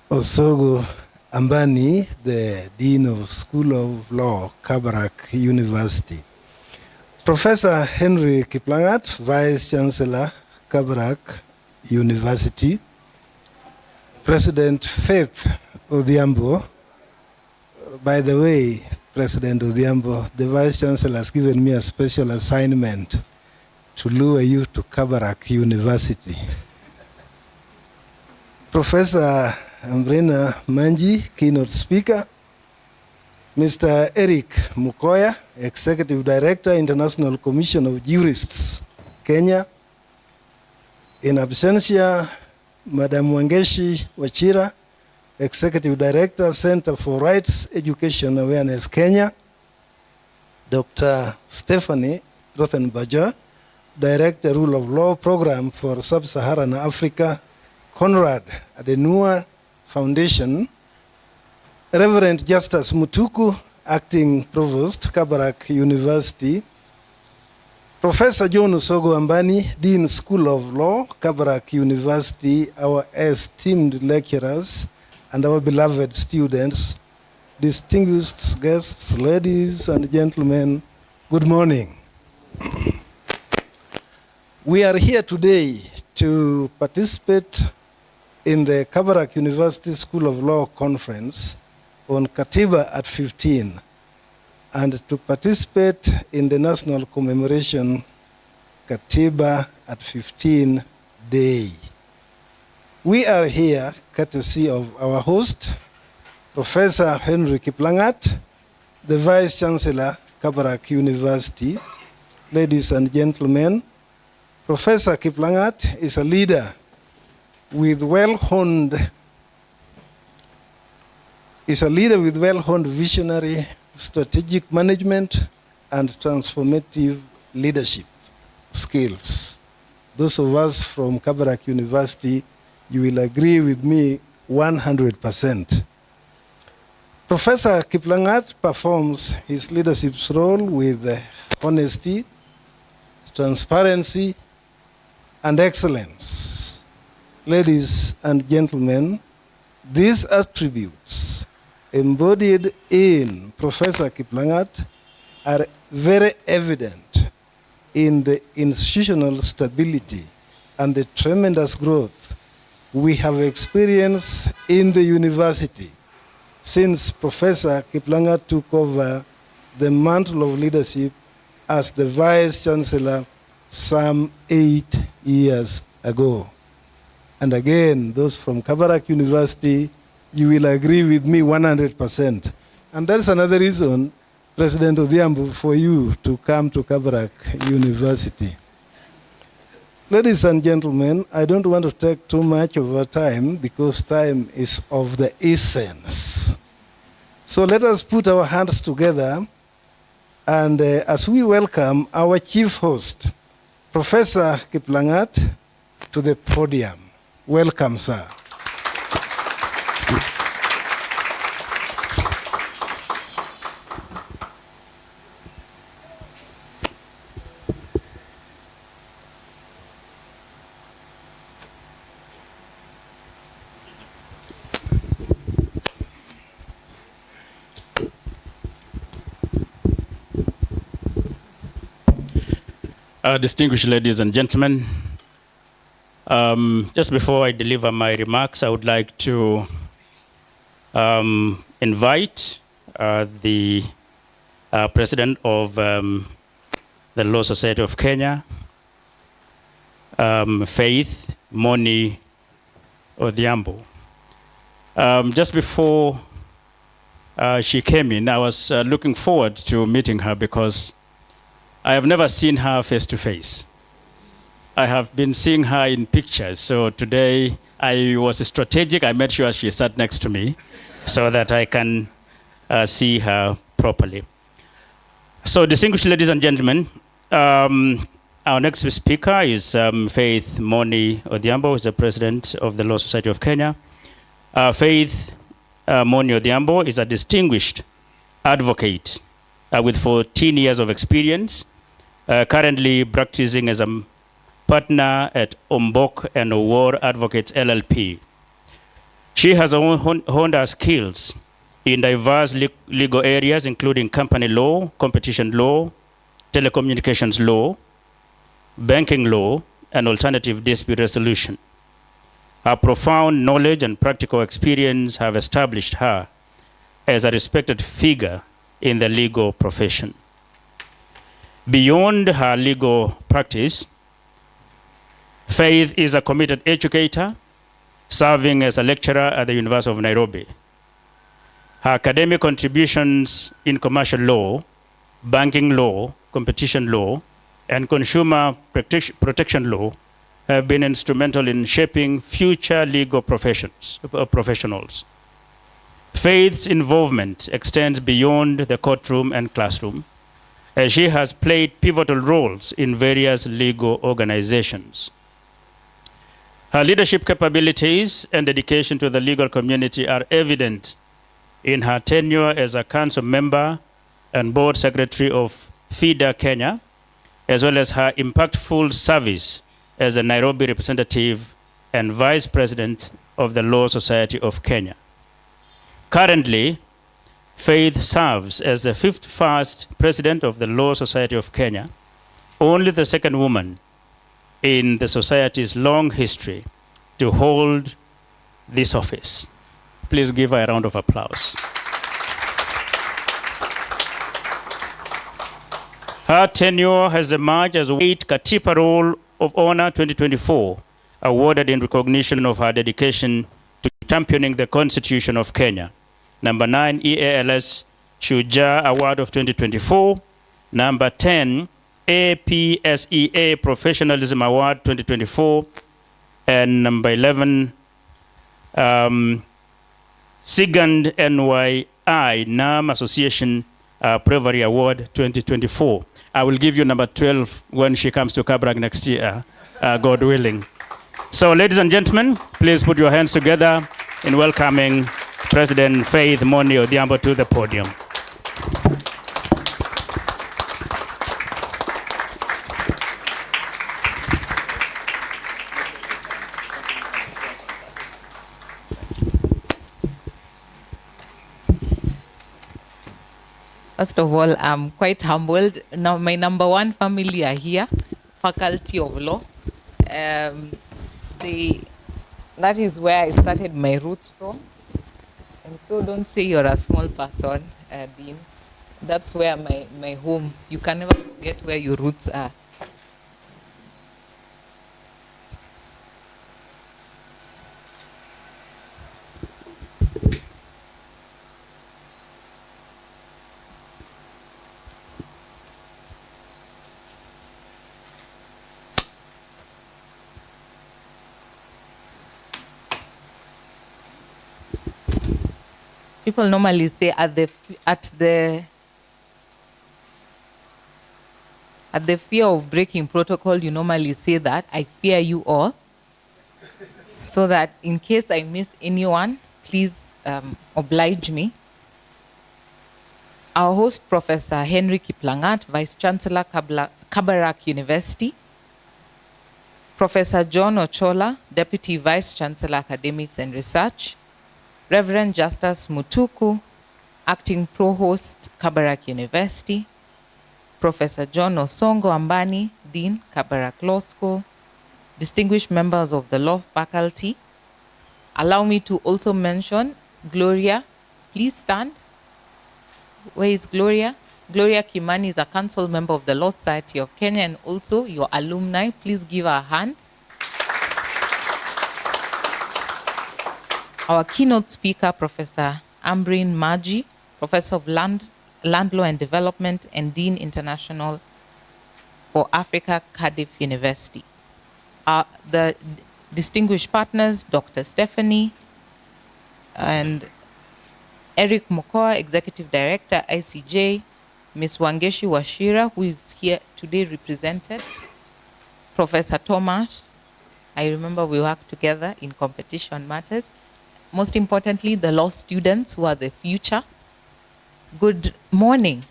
Osogo Ambani, the Dean of School of Law, Kabarak University. Professor Henry Kiplangat, Vice Chancellor, Kabarak University. President Faith Odhiambo. By the way, President Odhiambo, the Vice Chancellor has given me a special assignment to lure you to Kabarak University. Professor Ambrina Manji, keynote speaker. Mr. Eric Mukoya, Executive Director, International Commission of Jurists, Kenya. In absentia, Madam Wangeshi Wachira, Executive Director, Center for Rights Education Awareness, Kenya. Dr. Stephanie Rothenbacher, Director, Rule of Law Program for Sub-Saharan Africa, Conrad Adenua Foundation. Reverend Justus Mutuku, Acting Provost, Kabarak University, Professor John Osogo Ambani, Dean School of Law, Kabarak University, our esteemed lecturers, and our beloved students, distinguished guests, ladies and gentlemen, good morning. We are here today to participate in the Kabarak University School of Law Conference on KATIBA at 15, and to participate in the National Commemoration KATIBA at 15 Day. We are here courtesy of our host, Professor Henry Kiplangat, the Vice Chancellor, Kabarak University. Ladies and gentlemen, Professor Kiplangat is a leader with well-honed visionary, strategic management, and transformative leadership skills. Those of us from Kabarak University, you will agree with me 100%. Professor Kiplangat performs his leadership role with honesty, transparency, and excellence. Ladies and gentlemen, these attributes embodied in Professor Kiplangat are very evident in the institutional stability and the tremendous growth we have experienced in the university since Professor Kiplangat took over the mantle of leadership as the Vice Chancellor some 8 years ago. And again, those from Kabarak University, you will agree with me 100%. And that's another reason, President Odhiambo, for you to come to Kabarak University. Ladies and gentlemen, I don't want to take too much of our time because time is of the essence. So let us put our hands together and as we welcome our chief host, Professor Kiplangat, to the podium. Welcome, sir. Distinguished ladies and gentlemen, just before I deliver my remarks, I would like to invite the President of the Law Society of Kenya, Faith Moni Odhiambo. Just before she came in, I was looking forward to meeting her because I have never seen her face to face. I have been seeing her in pictures. So today I was strategic. I made sure she sat next to me so that I can see her properly. So distinguished ladies and gentlemen, our next speaker is Faith Moni Odhiambo, who is the President of the Law Society of Kenya. Faith Moni Odhiambo is a distinguished advocate with 14 years of experience, currently practicing as a partner at Ombok and Owor Advocates LLP. She has honed her skills in diverse legal areas, including company law, competition law, telecommunications law, banking law, and alternative dispute resolution. Her profound knowledge and practical experience have established her as a respected figure in the legal profession. Beyond her legal practice, Faith is a committed educator, serving as a lecturer at the University of Nairobi. Her academic contributions in commercial law, banking law, competition law, and consumer protection law have been instrumental in shaping future legal professionals. Faith's involvement extends beyond the courtroom and classroom, as she has played pivotal roles in various legal organizations. Her leadership capabilities and dedication to the legal community are evident in her tenure as a council member and board secretary of FIDA Kenya, as well as her impactful service as a Nairobi representative and vice president of the Law Society of Kenya. Currently, Faith serves as the 51st president of the Law Society of Kenya, only the second woman in the society's long history to hold this office. Please give her a round of applause. Her tenure has emerged as 8 KATIBA Roll of Honor 2024, awarded in recognition of her dedication to championing the Constitution of Kenya. Number 9, EALS Shujaa Award of 2024. Number 10, APSEA Professionalism Award 2024. And number 11, SIGAND NYI NAM Association Bravery Award 2024. I will give you number 12 when she comes to Kabarak next year, God willing. So, ladies and gentlemen, please put your hands together in welcoming President Faith Moni Odhiambo to the podium. First of all, I'm quite humbled. Now, my number one family are here, Faculty of Law. That is where I started my roots from. And so don't say you're a small person, Dean. That's where my home. You can never forget where your roots are. People normally say at the fear of breaking protocol, you normally say that I fear you all, so that in case I miss anyone, please oblige me. Our host, Professor Henry Kiplangat, Vice Chancellor, Kabarak University. Professor John Ochola, Deputy Vice Chancellor, Academics and Research. Reverend Justus Mutuku, Acting Provost, Kabarak University. Professor John Osongo Ambani, Dean, Kabarak Law School. Distinguished members of the law faculty. Allow me to also mention Gloria. Please stand. Where is Gloria? Gloria Kimani is a council member of the Law Society of Kenya and also your alumni. Please give her a hand. Our keynote speaker, Professor Ambreen Maji, Professor of Land Law and Development and Dean International for Africa, Cardiff University. The distinguished partners, Dr. Stephanie and Eric Mokoa, Executive Director, ICJ, Ms. Wangeshi Washira, who is here today represented, Professor Thomas. I remember we worked together in competition matters. Most importantly, the law students who are the future. Good morning.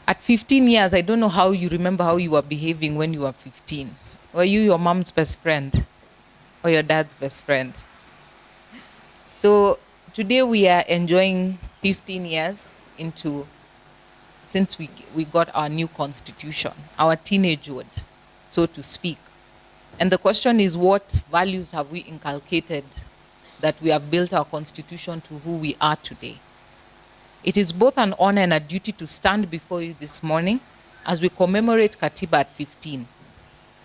At 15 years, I don't know how you remember how you were behaving when you were 15. Were you your mom's best friend or your dad's best friend? So today we are enjoying 15 years since we got our new constitution, our teenagehood, so to speak. And the question is, what values have we inculcated that we have built our constitution to who we are today? It is both an honor and a duty to stand before you this morning as we commemorate KATIBA at 15.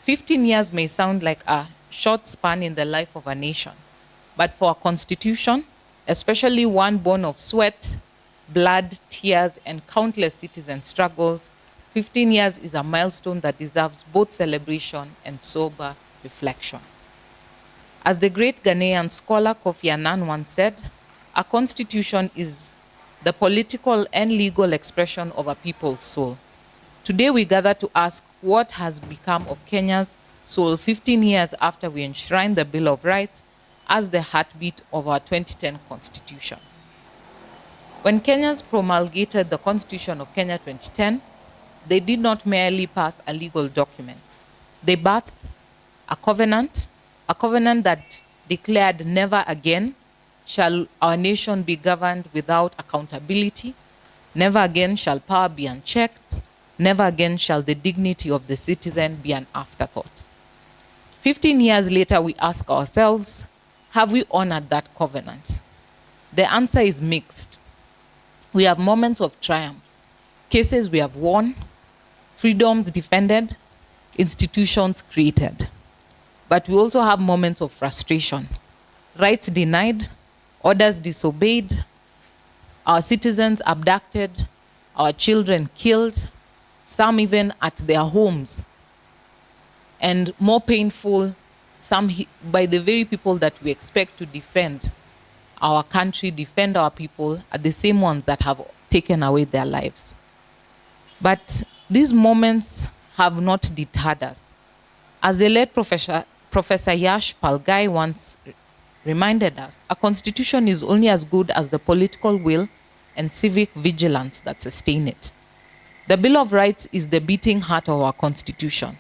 15 years may sound like a short span in the life of a nation, but for a constitution, especially one born of sweat, blood, tears, and countless citizen struggles, 15 years is a milestone that deserves both celebration and sober reflection. As the great Ghanaian scholar Kofi Annan once said, a constitution is the political and legal expression of a people's soul. Today we gather to ask what has become of Kenya's soul 15 years after we enshrined the Bill of Rights as the heartbeat of our 2010 Constitution. When Kenyans promulgated the Constitution of Kenya 2010, they did not merely pass a legal document. They birthed a covenant that declared never again shall our nation be governed without accountability, never again shall power be unchecked, never again shall the dignity of the citizen be an afterthought. 15 years later, we ask ourselves, have we honored that covenant? The answer is mixed. We have moments of triumph, cases we have won, freedoms defended, institutions created. But we also have moments of frustration, rights denied, orders disobeyed, our citizens abducted, our children killed, some even at their homes. And more painful, some by the very people that we expect to defend our country, defend our people, are the same ones that have taken away their lives. But these moments have not deterred us. As the late Professor Yash Palgai once reminded us, a constitution is only as good as the political will and civic vigilance that sustain it. The Bill of Rights is the beating heart of our constitution.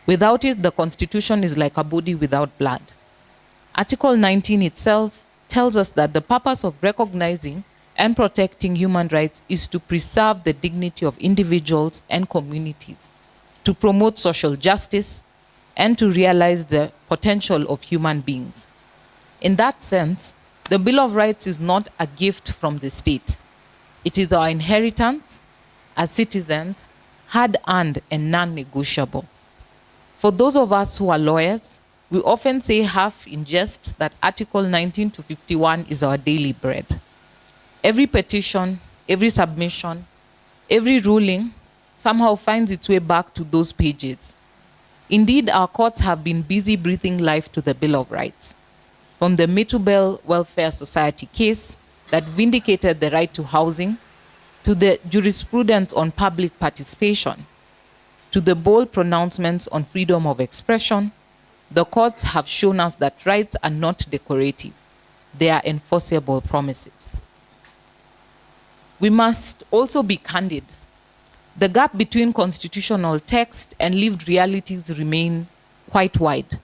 Without it, the constitution is like a body without blood. Article 19 itself tells us that the purpose of recognizing and protecting human rights is to preserve the dignity of individuals and communities, to promote social justice, and to realize the potential of human beings. In that sense, the Bill of Rights is not a gift from the state. It is our inheritance as citizens, hard-earned and non-negotiable. For those of us who are lawyers, we often say half in jest that Article 19 to 51 is our daily bread. Every petition, every submission, every ruling somehow finds its way back to those pages. Indeed, our courts have been busy breathing life to the Bill of Rights. From the Mitubel Welfare Society case that vindicated the right to housing, to the jurisprudence on public participation, to the bold pronouncements on freedom of expression, the courts have shown us that rights are not decorative. They are enforceable promises. We must also be candid. The gap between constitutional text and lived realities remain quite wide.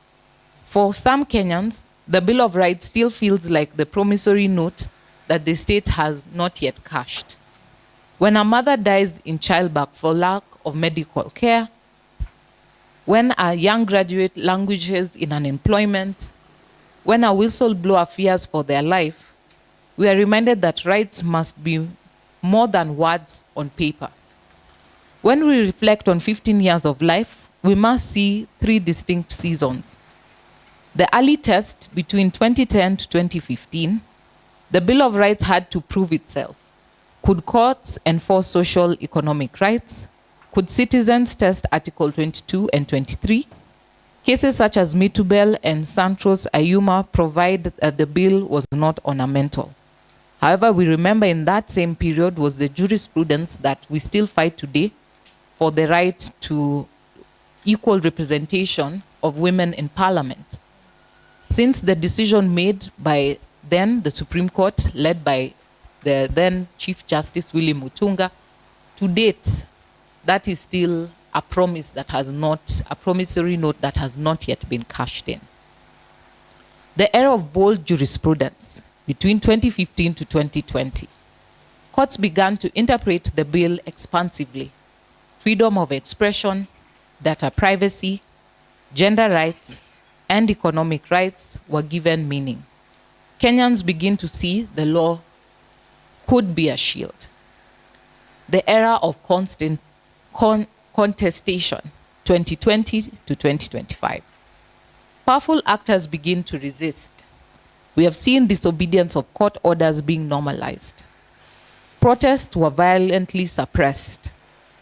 For some Kenyans, the Bill of Rights still feels like the promissory note that the state has not yet cashed. When a mother dies in childbirth for lack of medical care, when a young graduate languishes in unemployment, when a whistleblower fears for their life, we are reminded that rights must be more than words on paper. When we reflect on 15 years of life, we must see three distinct seasons. The early test between 2010 to 2015, the Bill of Rights had to prove itself. Could courts enforce social economic rights? Could citizens test Article 22 and 23? Cases such as Mitubel and Santos Ayuma provide that the bill was not ornamental. However, we remember in that same period was the jurisprudence that we still fight today for the right to equal representation of women in parliament. Since the decision made by then the Supreme Court, led by the then Chief Justice Willie Mutunga, to date, that is still a promise that has not, a promissory note that has not yet been cashed in. The era of bold jurisprudence between 2015 to 2020, courts began to interpret the bill expansively. Freedom of expression, data privacy, gender rights, and economic rights were given meaning. Kenyans begin to see the law could be a shield. The era of constant contestation, 2020 to 2025. Powerful actors begin to resist. We have seen disobedience of court orders being normalized. Protests were violently suppressed,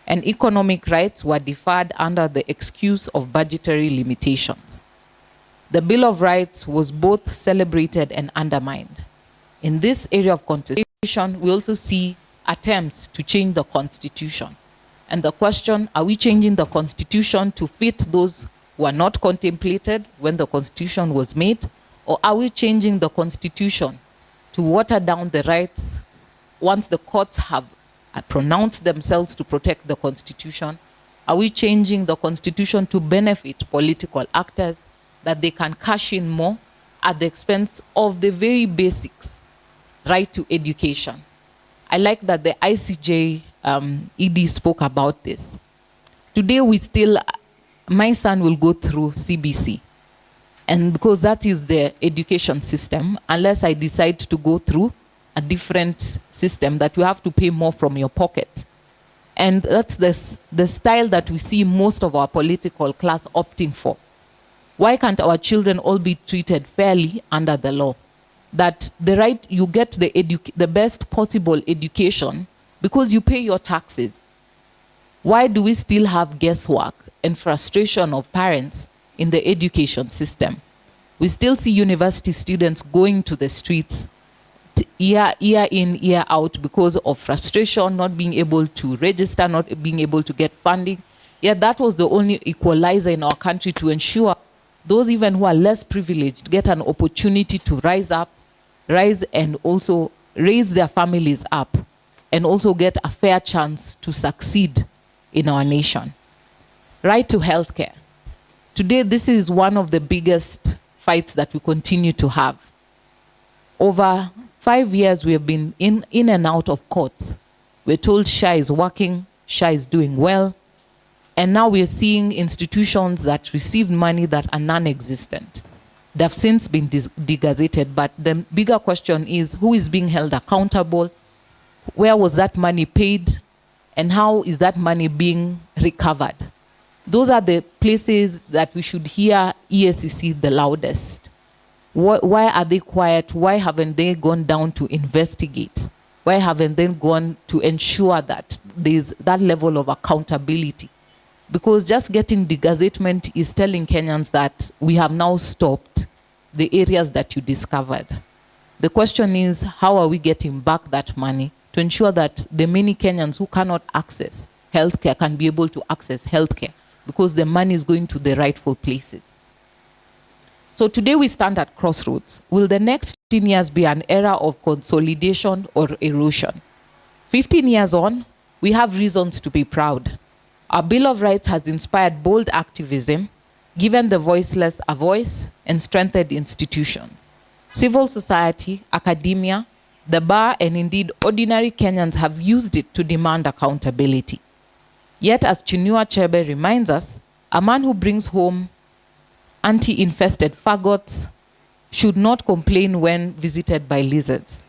and economic rights were deferred under the excuse of budgetary limitations. The Bill of Rights was both celebrated and undermined. In this area of contestation, we also see attempts to change the Constitution. And the question, are we changing the Constitution to fit those who are not contemplated when the Constitution was made? Or are we changing the constitution to water down the rights once the courts have pronounced themselves to protect the constitution? Are we changing the constitution to benefit political actors that they can cash in more at the expense of the very basics, right to education? I like that the ICJ ED spoke about this. Today my son will go through CBC. And because that is the education system, unless I decide to go through a different system that you have to pay more from your pocket. And that's the style that we see most of our political class opting for. Why can't our children all be treated fairly under the law? That the right, you get the best possible education because you pay your taxes. Why do we still have guesswork and frustration of parents in the education system? We still see university students going to the streets year in, year out because of frustration, not being able to register, not being able to get funding. Yet that was the only equalizer in our country to ensure those even who are less privileged get an opportunity to rise and also raise their families up and also get a fair chance to succeed in our nation. Right to healthcare. Today, this is one of the biggest fights that we continue to have. Over 5 years, we have been in and out of courts. We're told SHA is working, SHA is doing well, and now we're seeing institutions that received money that are non-existent. They've since been degazetted, but the bigger question is who is being held accountable, where was that money paid, and how is that money being recovered? Those are the places that we should hear EACC the loudest. Why are they quiet? Why haven't they gone down to investigate? Why haven't they gone to ensure that there's that level of accountability? Because just getting degazetment is telling Kenyans that we have now stopped the areas that you discovered. The question is, how are we getting back that money to ensure that the many Kenyans who cannot access healthcare can be able to access healthcare because the money is going to the rightful places? So today we stand at crossroads. Will the next 15 years be an era of consolidation or erosion? 15 years on, we have reasons to be proud. Our Bill of Rights has inspired bold activism, given the voiceless a voice, and strengthened institutions. Civil society, academia, the bar, and indeed ordinary Kenyans have used it to demand accountability. Yet, as Chinua Achebe reminds us, a man who brings home anti-infested faggots should not complain when visited by lizards.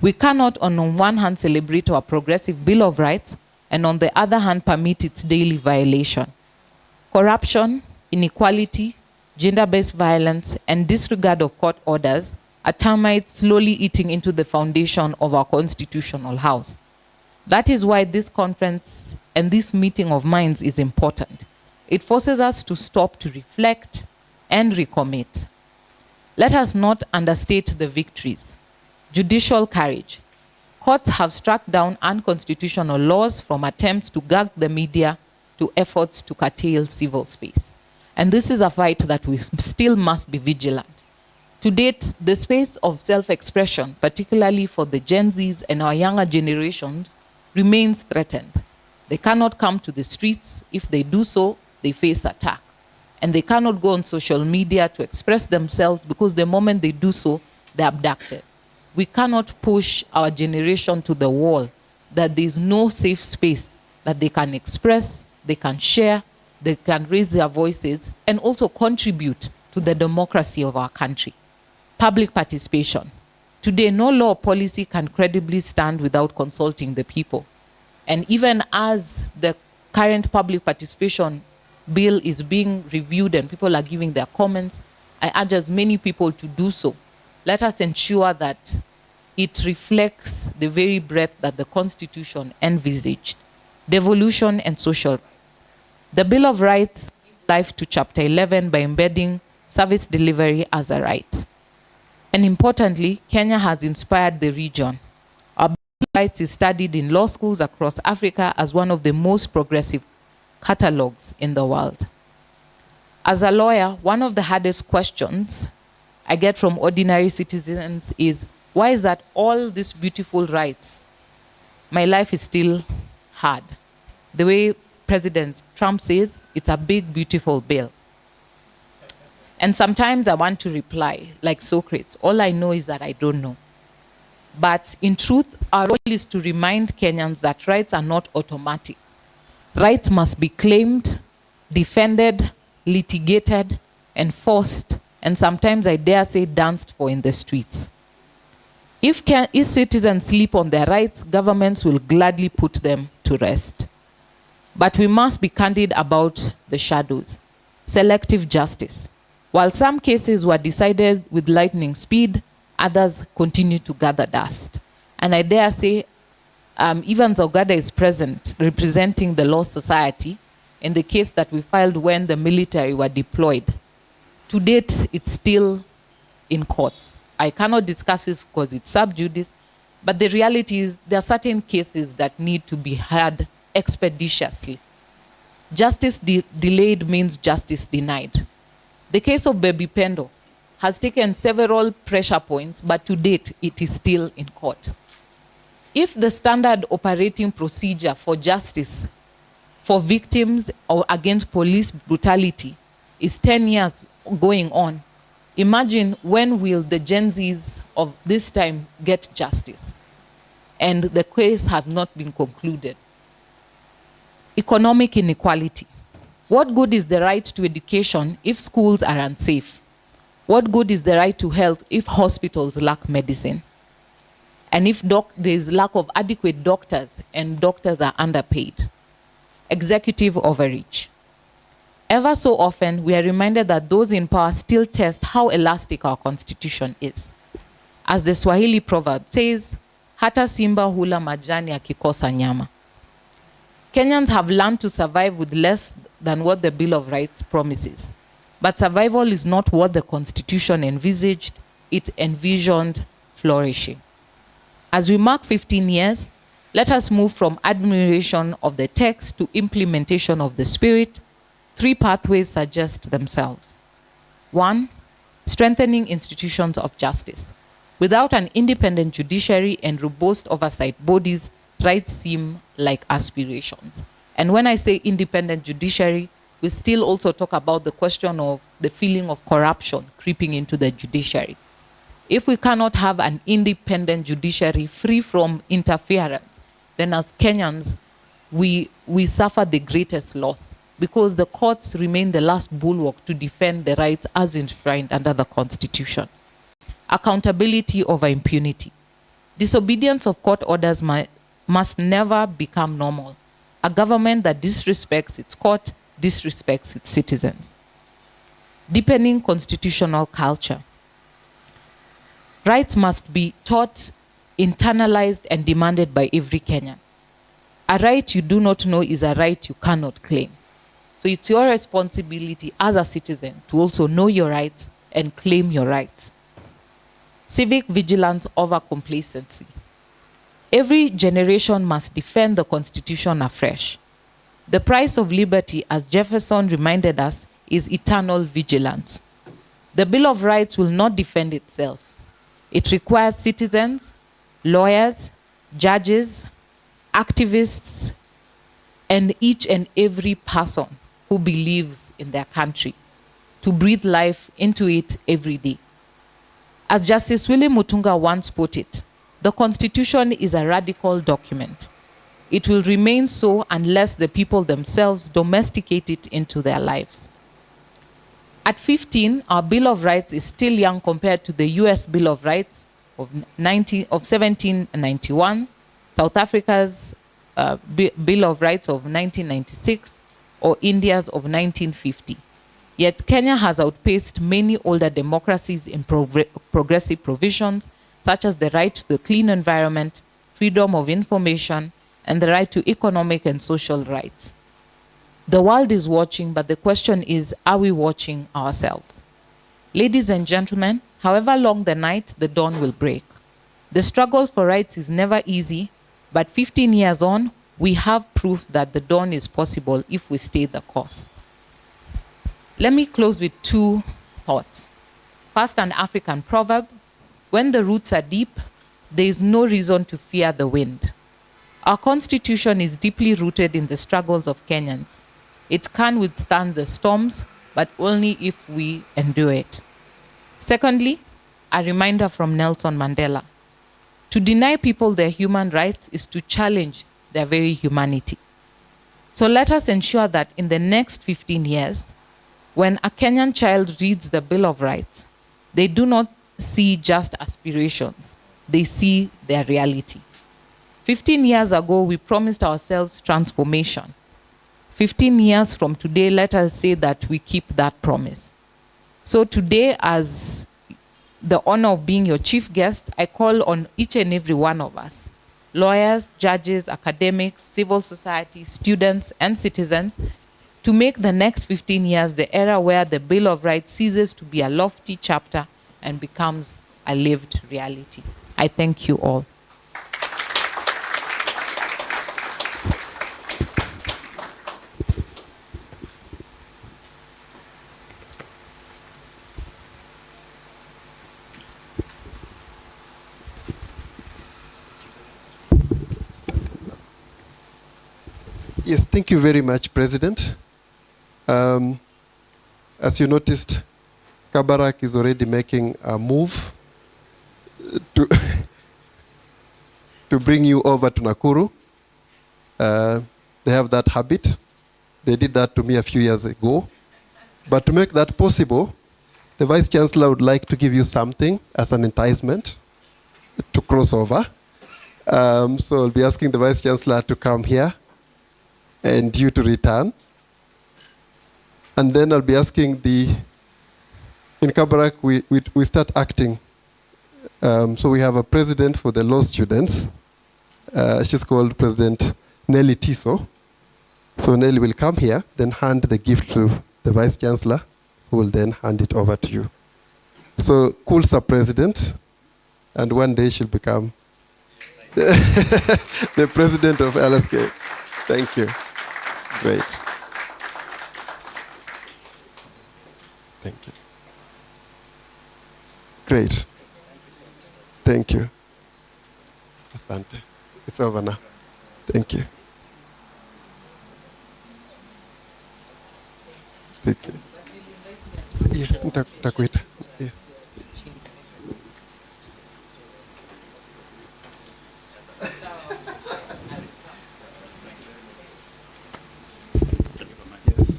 We cannot, on one hand, celebrate our progressive Bill of Rights, and on the other hand, permit its daily violation. Corruption, inequality, gender-based violence, and disregard of court orders are termites slowly eating into the foundation of our constitutional house. That is why this conference and this meeting of minds is important. It forces us to stop, to reflect, and recommit. Let us not understate the victories. Judicial courage. Courts have struck down unconstitutional laws, from attempts to gag the media to efforts to curtail civil space. And this is a fight that we still must be vigilant. To date, the space of self-expression, particularly for the Gen Zs and our younger generations, remains threatened. They cannot come to the streets. If they do so, they face attack. And they cannot go on social media to express themselves because the moment they do so, they're abducted. We cannot push our generation to the wall, that there's no safe space that they can express, they can share, they can raise their voices, and also contribute to the democracy of our country. Public participation. Today, no law or policy can credibly stand without consulting the people. And even as the current public participation bill is being reviewed and people are giving their comments, I urge as many people to do so. Let us ensure that it reflects the very breadth that the Constitution envisaged. Devolution and social rights. The Bill of Rights gives life to Chapter 11 by embedding service delivery as a right. And importantly, Kenya has inspired the region. Our Bill of Rights is studied in law schools across Africa as one of the most progressive catalogs in the world. As a lawyer, one of the hardest questions I get from ordinary citizens is, why is that all these beautiful rights, my life is still hard? The way President Trump says, it's a big, beautiful bill. And sometimes I want to reply, like Socrates, all I know is that I don't know. But in truth, our role is to remind Kenyans that rights are not automatic. Rights must be claimed, defended, litigated, enforced, and sometimes I dare say danced for in the streets. If citizens sleep on their rights, governments will gladly put them to rest. But we must be candid about the shadows. Selective justice. While some cases were decided with lightning speed, others continue to gather dust. And I dare say, even Zaugada is present, representing the Law Society, in the case that we filed when the military were deployed. To date, it's still in courts. I cannot discuss this because it's sub judice, but the reality is there are certain cases that need to be heard expeditiously. Justice delayed means justice denied. The case of Baby Pendo has taken several pressure points, but to date, it is still in court. If the standard operating procedure for justice for victims or against police brutality is 10 years going on, imagine when will the Gen Zs of this time get justice? And the case has not been concluded. Economic inequality. What good is the right to education if schools are unsafe? What good is the right to health if hospitals lack medicine? And if there is lack of adequate doctors and doctors are underpaid? Executive overreach. Ever so often, we are reminded that those in power still test how elastic our constitution is. As the Swahili proverb says, hata simba hula majani akikosa nyama. Kenyans have learned to survive with less than what the Bill of Rights promises. But survival is not what the Constitution envisaged. It envisioned flourishing. As we mark 15 years, let us move from admiration of the text to implementation of the spirit. 3 pathways suggest themselves. 1, strengthening institutions of justice. Without an independent judiciary and robust oversight bodies, rights seem like aspirations. And when I say independent judiciary, we still also talk about the question of the feeling of corruption creeping into the judiciary. If we cannot have an independent judiciary free from interference, then as Kenyans, we suffer the greatest loss, because the courts remain the last bulwark to defend the rights as enshrined under the Constitution. Accountability over impunity. Disobedience of court orders must never become normal. A government that disrespects its court disrespects its citizens. Deepening constitutional culture. Rights must be taught, internalized, and demanded by every Kenyan. A right you do not know is a right you cannot claim. So it's your responsibility as a citizen to also know your rights and claim your rights. Civic vigilance over complacency. Every generation must defend the Constitution afresh. The price of liberty, as Jefferson reminded us, is eternal vigilance. The Bill of Rights will not defend itself. It requires citizens, lawyers, judges, activists, and each and every person who believes in their country to breathe life into it every day. As Justice William Mutunga once put it, the Constitution is a radical document. It will remain so unless the people themselves domesticate it into their lives. At 15, our Bill of Rights is still young compared to the US Bill of Rights of 1791, South Africa's Bill of Rights of 1996, or India's of 1950. Yet Kenya has outpaced many older democracies in progressive provisions, such as the right to the clean environment, freedom of information, and the right to economic and social rights. The world is watching, but the question is, are we watching ourselves? Ladies and gentlemen, however long the night, the dawn will break. The struggle for rights is never easy, but 15 years on, we have proof that the dawn is possible if we stay the course. Let me close with 2 thoughts. First, an African proverb: when the roots are deep, there is no reason to fear the wind. Our constitution is deeply rooted in the struggles of Kenyans. It can withstand the storms, but only if we endure it. Secondly, a reminder from Nelson Mandela: to deny people their human rights is to challenge their very humanity. So let us ensure that in the next 15 years, when a Kenyan child reads the Bill of Rights, they do not see just aspirations, they see their reality. 15 years ago, we promised ourselves transformation. 15 years from today, let us say that we keep that promise. So today, as the honor of being your chief guest, I call on each and every one of us, lawyers, judges, academics, civil society, students, and citizens, to make the next 15 years the era where the Bill of Rights ceases to be a lofty chapter and becomes a lived reality. I thank you all. Yes, thank you very much, President. As you noticed, Kabarak is already making a move to, to bring you over to Nakuru. They have that habit. They did that to me a few years ago. But to make that possible, the Vice Chancellor would like to give you something as an enticement to cross over. So I'll be asking the Vice Chancellor to come here and you to return. And then I'll be asking in Kabarak, we start acting. So we have a president for the law students. She's called President Nelly Tiso. So Nelly will come here, then hand the gift to the Vice Chancellor, who will then hand it over to you. So Kulsa President, and one day she'll become the president of LSK. Thank you. Great. Thank you. Great. Thank you. Asante. It's over now. Thank you. Thank you. Yes, nitakuita. Yeah. Yes.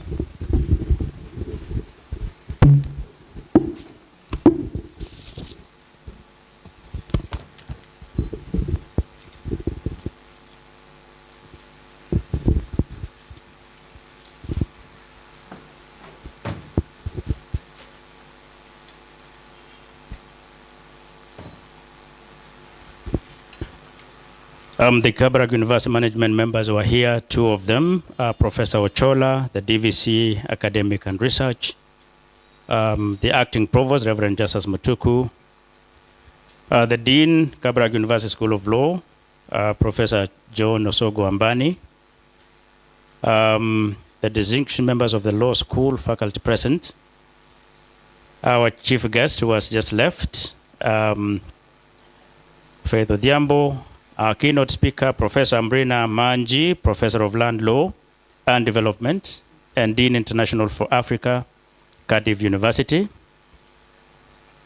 The Kabarak University management members were here, two of them, Professor Ochola, the DVC Academic and Research, the acting provost, Reverend Justice Mutuku, the Dean, Kabarak University School of Law, Professor John Osogo Ambani, the distinguished members of the law school faculty present, our chief guest who has just left, Faith Odhiambo, our keynote speaker, Professor Ambrina Manji, Professor of Land Law and Development, and Dean International for Africa, Cardiff University,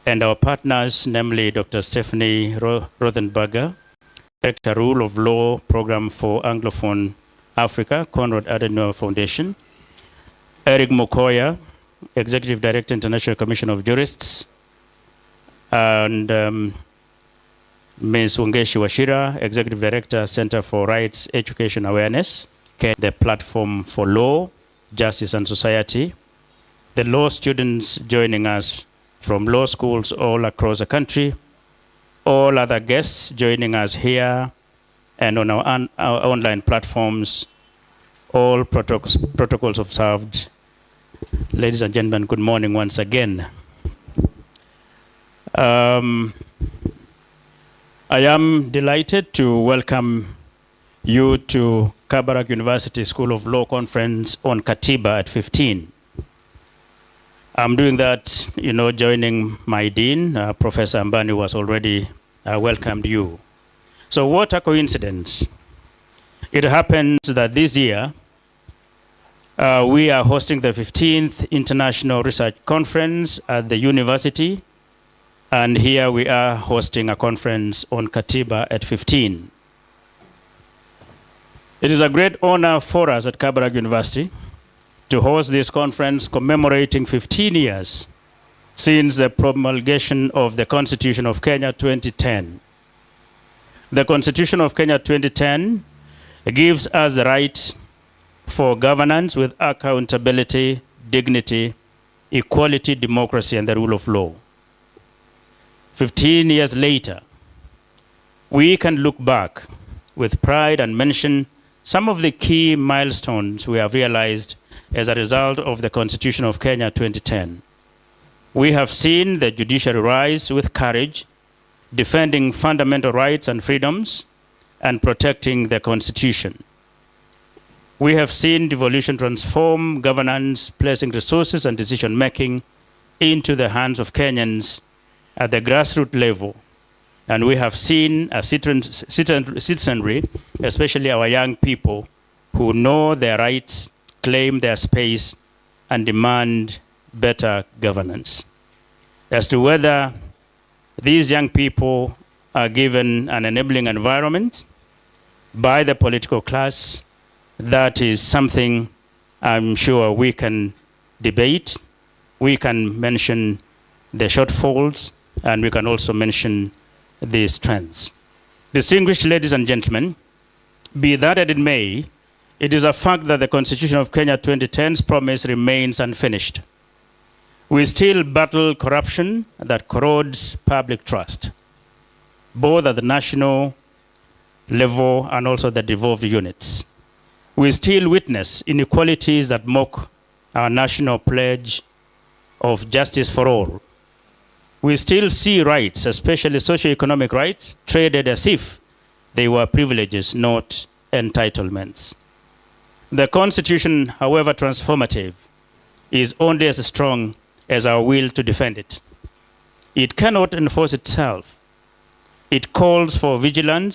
and our partners, namely Dr. Stephanie Rothenberger, Director Rule of Law Program for Anglophone Africa, Konrad Adenauer Foundation, Eric Mukoya, Executive Director, International Commission of Jurists, and Ms. Wongeshi Washira, Executive Director, Center for Rights Education Awareness, the platform for law, justice, and society. The law students joining us from law schools all across the country, all other guests joining us here and on our online platforms, all protocols observed. Ladies and gentlemen, good morning once again. I am delighted to welcome you to Kabarak University School of Law Conference on KATIBA at 15. I'm doing that, joining my dean, Professor Ambani, who has already welcomed you. So what a coincidence. It happens that this year, we are hosting the 15th International Research Conference at the university, and here we are hosting a conference on KATIBA at 15. It is a great honor for us at Kabarak University to host this conference commemorating 15 years since the promulgation of the Constitution of Kenya 2010. The Constitution of Kenya 2010 gives us the right for governance with accountability, dignity, equality, democracy, and the rule of law. 15 years later, we can look back with pride and mention some of the key milestones we have realized as a result of the Constitution of Kenya 2010. We have seen the judiciary rise with courage, defending fundamental rights and freedoms, and protecting the Constitution. We have seen devolution transform governance, placing resources and decision-making into the hands of Kenyans at the grassroots level. And we have seen a citizenry, especially our young people, who know their rights, claim their space, and demand better governance. As to whether these young people are given an enabling environment by the political class, that is something I'm sure we can debate. We can mention the shortfalls, and we can also mention the strengths. Distinguished ladies and gentlemen, be that as it may, it is a fact that the Constitution of Kenya 2010's promise remains unfinished. We still battle corruption that corrodes public trust, both at the national level and also the devolved units. We still witness inequalities that mock our national pledge of justice for all. We still see rights, especially socioeconomic rights, traded as if they were privileges, not entitlements. The Constitution, however transformative, is only as strong as our will to defend it. It cannot enforce itself. It calls for vigilance